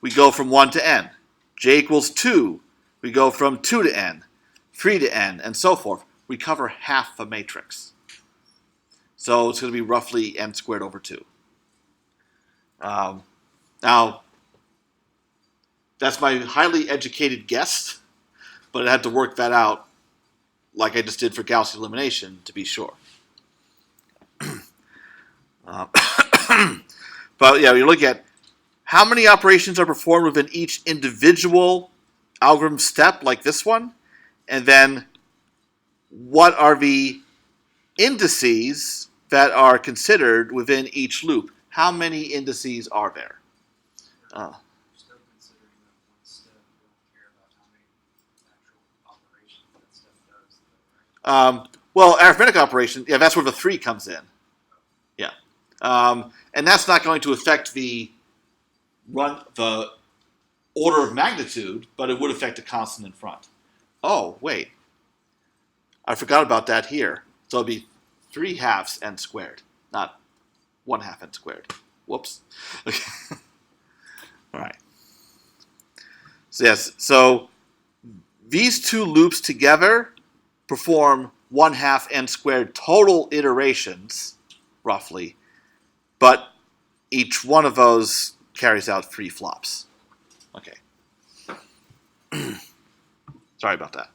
we go from 1 to n. J equals 2, we go from 2 to n, 3 to n, and so forth. We cover half the matrix. So it's going to be roughly n squared over 2. Now, that's my highly educated guess, but I had to work that out like I just did for Gaussian elimination to be sure. But yeah, you look at how many operations are performed within each individual algorithm step, like this one, and then what are the indices that are considered within each loop. How many indices are there? You're still considering that one step. You don't care about how many actual operations that step does, though, right? Well, arithmetic operation, yeah, that's where the 3 comes in. Yeah. And that's not going to affect the order of magnitude, but it would affect the constant in front. Oh, wait. I forgot about that here. So it'll be 3/2 n squared, not 1/2 n squared. Whoops. Okay. All right. So yes, so these two loops together perform 1/2 n squared total iterations, roughly, but each one of those carries out 3 flops. Okay. Sorry about that.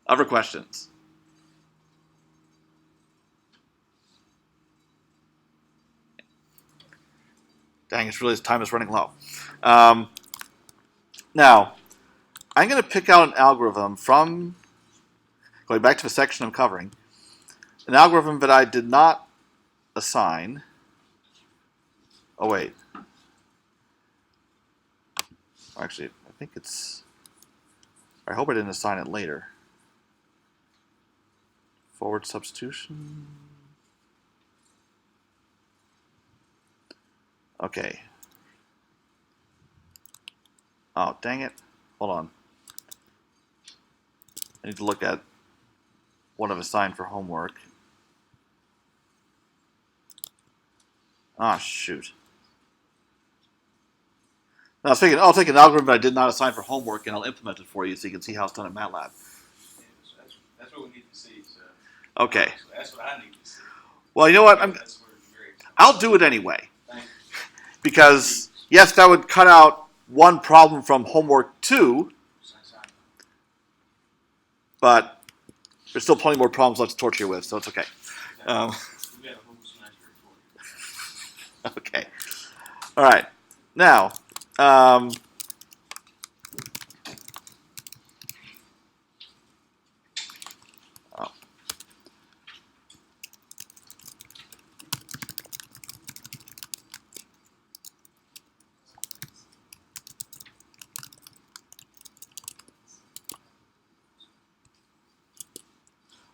Other questions? Dang, it's really time is running low. Now, I'm going to pick out an algorithm from, going back to the section I'm covering, an algorithm that I did not assign. Oh, wait. Actually, I think it's, I hope I didn't assign it later. Forward substitution. Okay. Oh, dang it. Hold on. I need to look at what I've assigned for homework. Ah, shoot. I was thinking, I'll take an algorithm that I did not assign for homework and I'll implement it for you so you can see how it's done in MATLAB. Yeah, so that's what we need to see. So Okay. so that's what I need to see. Well, you know what? That's where it's very exciting. I'll do it anyway. Thank you. Because, yes, that would cut out one problem from homework 2, but there's still plenty more problems left to torture you with, so it's okay. We got a whole semester for you. Okay. All right. Now, all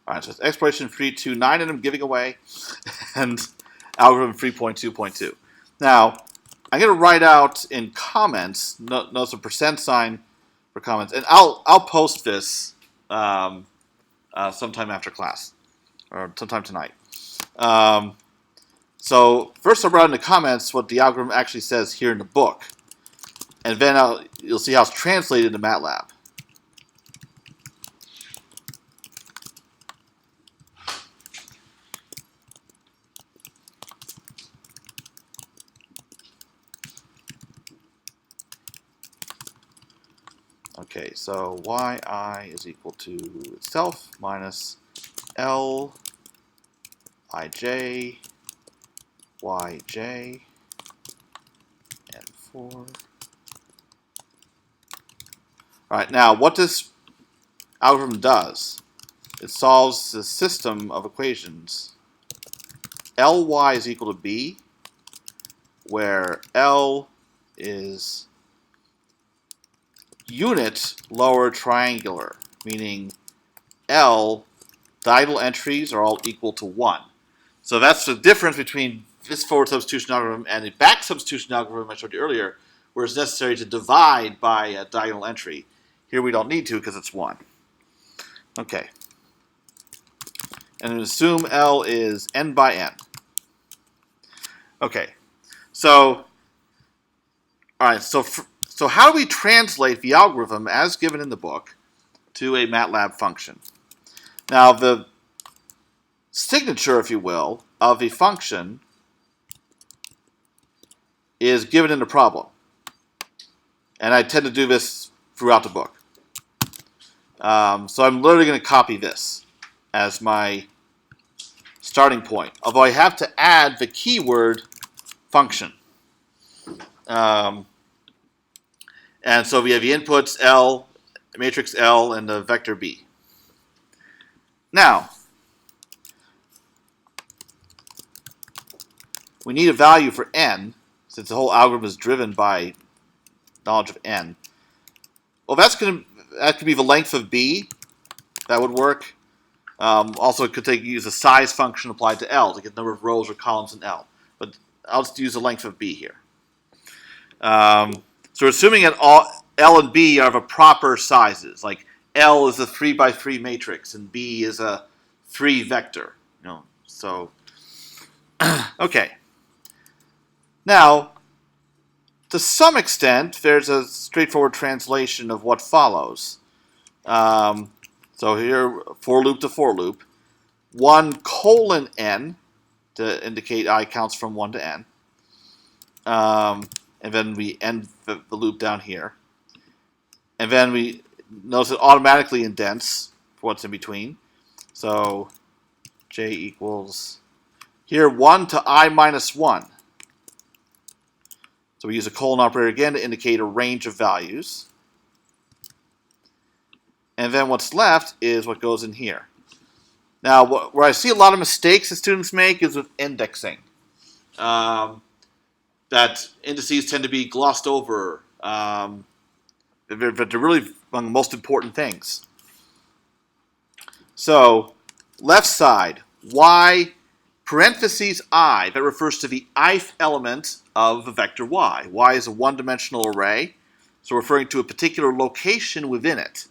right, so it's exploration 3.2.9 and I'm giving away, and algorithm 3.2.2. Now, I'm going to write out in comments, notice a % sign for comments, and I'll post this sometime after class, or sometime tonight. So first I'll write in the comments what the algorithm actually says here in the book, and then you'll see how it's translated to MATLAB. Okay, so yi is equal to itself minus L ij yj and 4. All right, now what this algorithm does, it solves the system of equations. Ly is equal to b, where L is unit lower triangular, meaning L diagonal entries are all equal to 1. So that's the difference between this forward substitution algorithm and the back substitution algorithm I showed you earlier, where it's necessary to divide by a diagonal entry. Here we don't need to because it's 1. Okay. And assume L is n by n. Okay. So, all right, so how do we translate the algorithm as given in the book to a MATLAB function? Now, the signature, if you will, of a function is given in the problem. And I tend to do this throughout the book. So I'm literally going to copy this as my starting point, although I have to add the keyword function. And so we have the inputs L, matrix L, and the vector B. Now, we need a value for n, since the whole algorithm is driven by knowledge of n. Well, that could be the length of b. That would work. Also, it could use a size function applied to L to get the number of rows or columns in L. But I'll just use the length of B here. So we're assuming that all L and B are of a proper sizes. Like L is a 3 by 3 matrix and B is a 3 vector. So okay. Now, to some extent, there's a straightforward translation of what follows. So here, for loop to for loop, 1:n to indicate I counts from 1 to n. And then we end the loop down here. And then we notice it automatically indents for what's in between. So j equals, here 1 to I minus 1. So we use a colon operator again to indicate a range of values. And then what's left is what goes in here. Now, where I see a lot of mistakes that students make is with indexing. That indices tend to be glossed over, but they're really among the most important things. So, left side, y parentheses I, that refers to the ith element of the vector y. Y is a one-dimensional array, so referring to a particular location within it.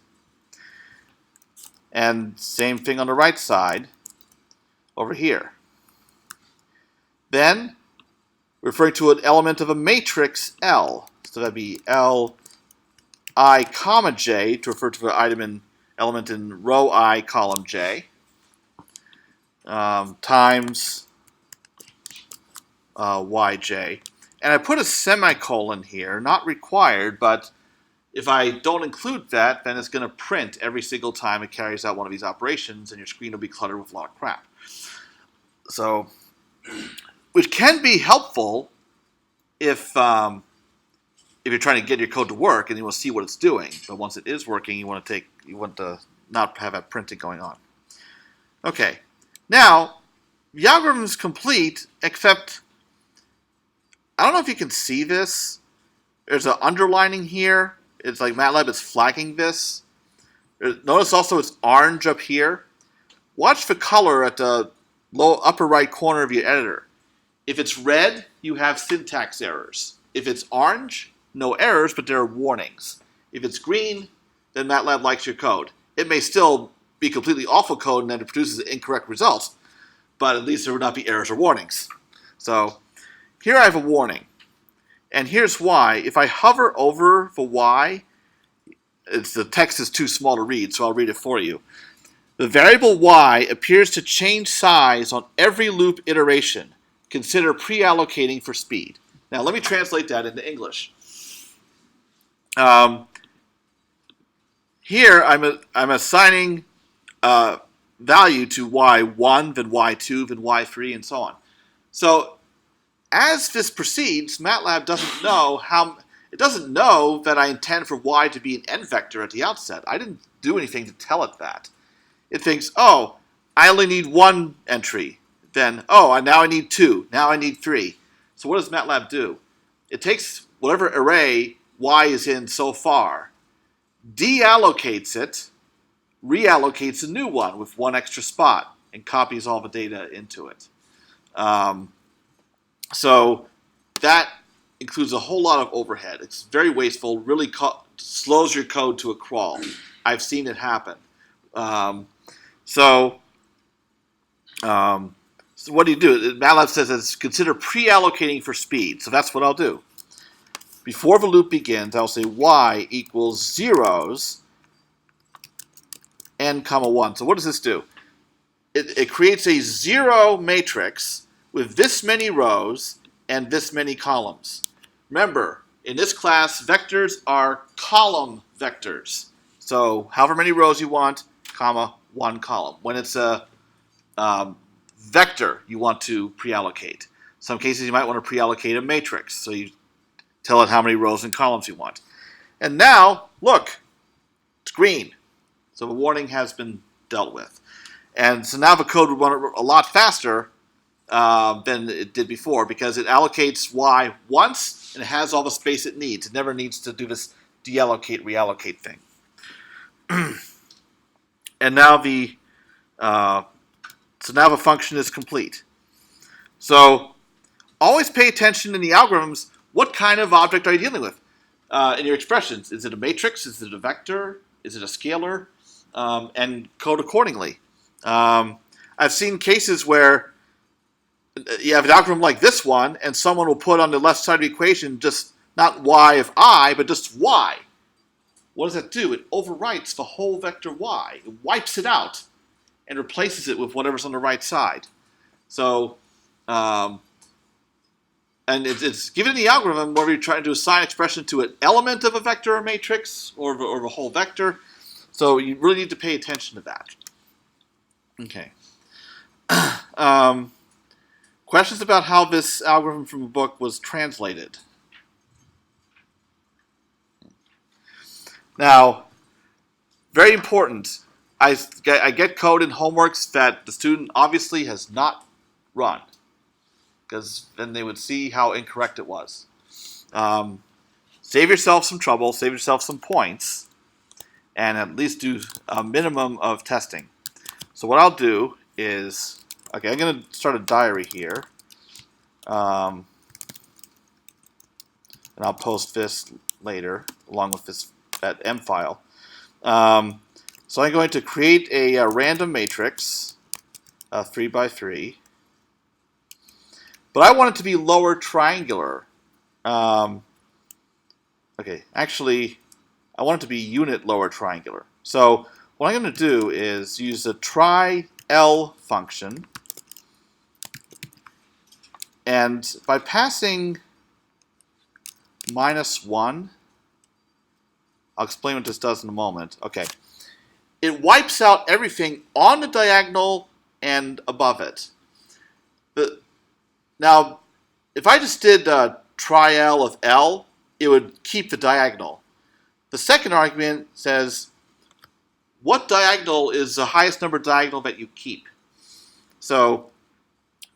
And same thing on the right side, over here. Then, referring to an element of a matrix L. So that'd be L I comma j to refer to the element in row I column j, times yj. And I put a semicolon here, not required, but if I don't include that, then it's going to print every single time it carries out one of these operations, and your screen will be cluttered with a lot of crap. So, which can be helpful if you're trying to get your code to work and you want to see what it's doing. But once it is working, you want to not have that printing going on. Okay, now the algorithm is complete, except I don't know if you can see this. There's an underlining here. It's like MATLAB is flagging this. Notice also it's orange up here. Watch the color at the upper right corner of your editor. If it's red, you have syntax errors. If it's orange, no errors, but there are warnings. If it's green, then MATLAB likes your code. It may still be completely awful code and then it produces incorrect results, but at least there would not be errors or warnings. So here I have a warning. And here's why. If I hover over the y, the text is too small to read, so I'll read it for you. The variable y appears to change size on every loop iteration. Consider pre-allocating for speed. Now let me translate that into English. Here I'm assigning value to y1, then y2, then y3, and so on. So as this proceeds, MATLAB doesn't know that I intend for y to be an n vector at the outset. I didn't do anything to tell it that. It thinks, oh, I only need one entry. Then, oh, now I need 2. Now I need 3. So what does MATLAB do? It takes whatever array y is in so far, deallocates it, reallocates a new one with one extra spot, and copies all the data into it. So that includes a whole lot of overhead. It's very wasteful, really slows your code to a crawl. I've seen it happen. So what do? MATLAB says it's consider pre-allocating for speed. So that's what I'll do. Before the loop begins, I'll say y equals zeros n comma 1. So what does this do? It creates a zero matrix with this many rows and this many columns. Remember, in this class, vectors are column vectors. So however many rows you want, comma, 1 column. When it's a vector, you want to pre-allocate. Some cases you might want to pre-allocate a matrix. So you tell it how many rows and columns you want. And now, look, it's green. So the warning has been dealt with. And so now the code would run a lot faster than it did before because it allocates y once and it has all the space it needs. It never needs to do this deallocate, reallocate thing. And now the function is complete. So always pay attention in the algorithms. What kind of object are you dealing with in your expressions? Is it a matrix? Is it a vector? Is it a scalar? And code accordingly. I've seen cases where you have an algorithm like this one, and someone will put on the left side of the equation just not y of I, but just y. What does that do? It overwrites the whole vector y. It wipes it out and replaces it with whatever's on the right side. So, and it's given in the algorithm whether you're trying to assign expression to an element of a vector or matrix or the whole vector. So you really need to pay attention to that. Okay. Questions about how this algorithm from the book was translated? Now, very important. I get code in homeworks that the student obviously has not run, because then they would see how incorrect it was. Save yourself some trouble, save yourself some points, and at least do a minimum of testing. So what I'll do is, okay, I'm going to start a diary here, and I'll post this later along with that M file. So I'm going to create a random matrix, 3 by 3, but I want it to be lower triangular. Okay, actually, I want it to be unit lower triangular. So what I'm going to do is use the try_L function, and by passing -1, I'll explain what this does in a moment. Okay, it wipes out everything on the diagonal and above it. Now, if I just did try_L of L, it would keep the diagonal. The second argument says, what diagonal is the highest number diagonal that you keep? So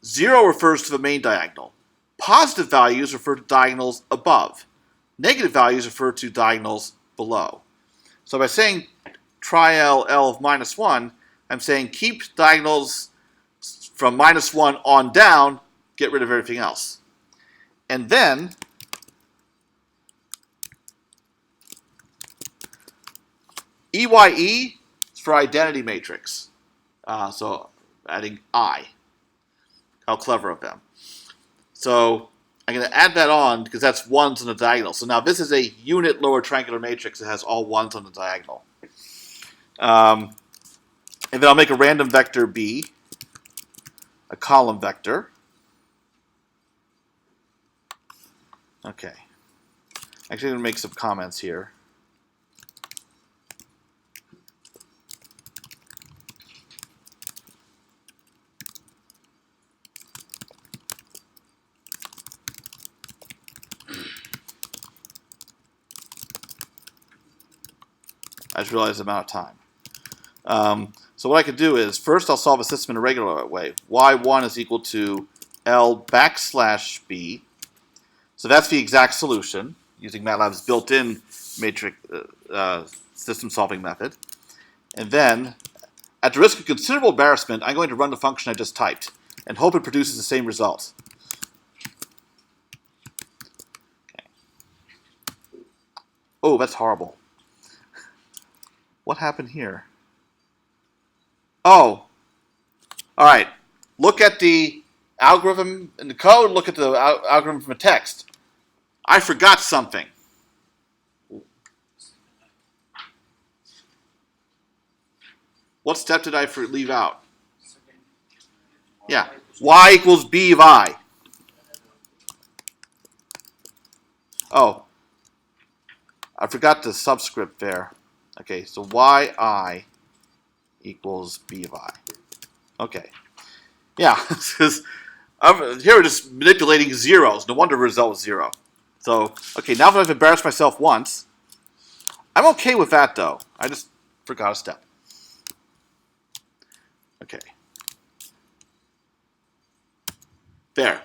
0 refers to the main diagonal. Positive values refer to diagonals above. Negative values refer to diagonals below. So by saying try_L of -1, I'm saying keep diagonals from -1 on down, get rid of everything else. And then EYE is for identity matrix. So adding I. How clever of them. So I'm going to add that on because that's ones on the diagonal. So now this is a unit lower triangular matrix that has all ones on the diagonal. And then I'll make a random vector B, a column vector. Okay. Actually, I'm going to make some comments here. I just realized the amount of time. So what I could do is, first I'll solve a system in a regular way. Y1 is equal to L_B. So that's the exact solution, using MATLAB's built-in matrix system solving method. And then, at the risk of considerable embarrassment, I'm going to run the function I just typed and hope it produces the same result. Okay. Oh, that's horrible. What happened here? Oh, all right. Look at the algorithm in the code. Look at the algorithm from the text. I forgot something. What step did I leave out? Yeah, y equals b of I. Oh, I forgot the subscript there. Okay, so yi equals b of I. Okay. Yeah, because here we're just manipulating zeros. No wonder the result was 0. So, okay, now that I've embarrassed myself once, I'm okay with that, though. I just forgot a step. Okay. There.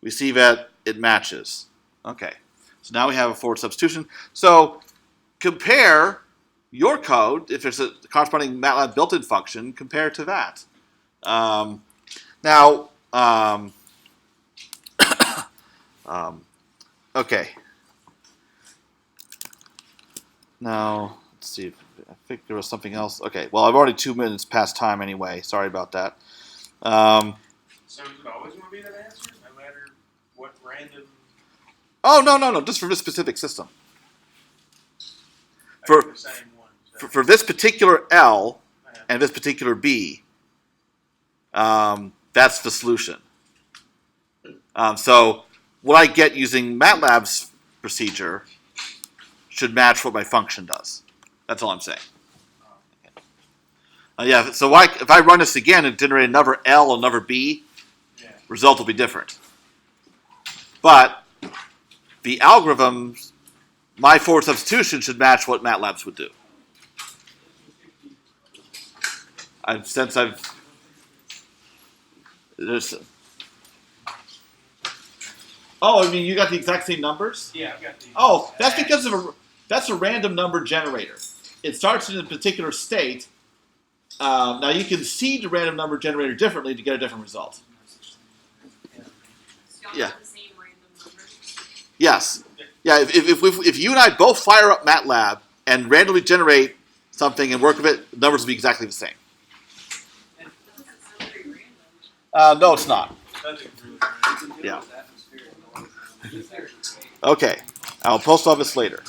We see that it matches. Okay. So now we have a forward substitution. So compare your code, if there's a corresponding MATLAB built-in function, compared to that. Okay. Now, let's see. I think there was something else. Okay. Well, I've already 2 minutes past time anyway. Sorry about that. So is it always going to be that answer, no matter what random? Oh, no. Just for this specific system. The same one. So. For this particular L and this particular B, that's the solution. So what I get using MATLAB's procedure should match what my function does. That's all I'm saying. Yeah. So if I run this again and generate another L, another B, result will be different. But the algorithms, my forward substitution should match what MATLAB's would do. Oh, I mean, you got the exact same numbers? Yeah, I've got the. Oh, that's because that's a random number generator. It starts in a particular state. Now you can seed the random number generator differently to get a different result. Yeah. The same random numbers. Yes. Yeah. If you and I both fire up MATLAB and randomly generate something and work with it, the numbers will be exactly the same. That doesn't sound very random. No, it's not. Yeah. Okay. I'll post all this later.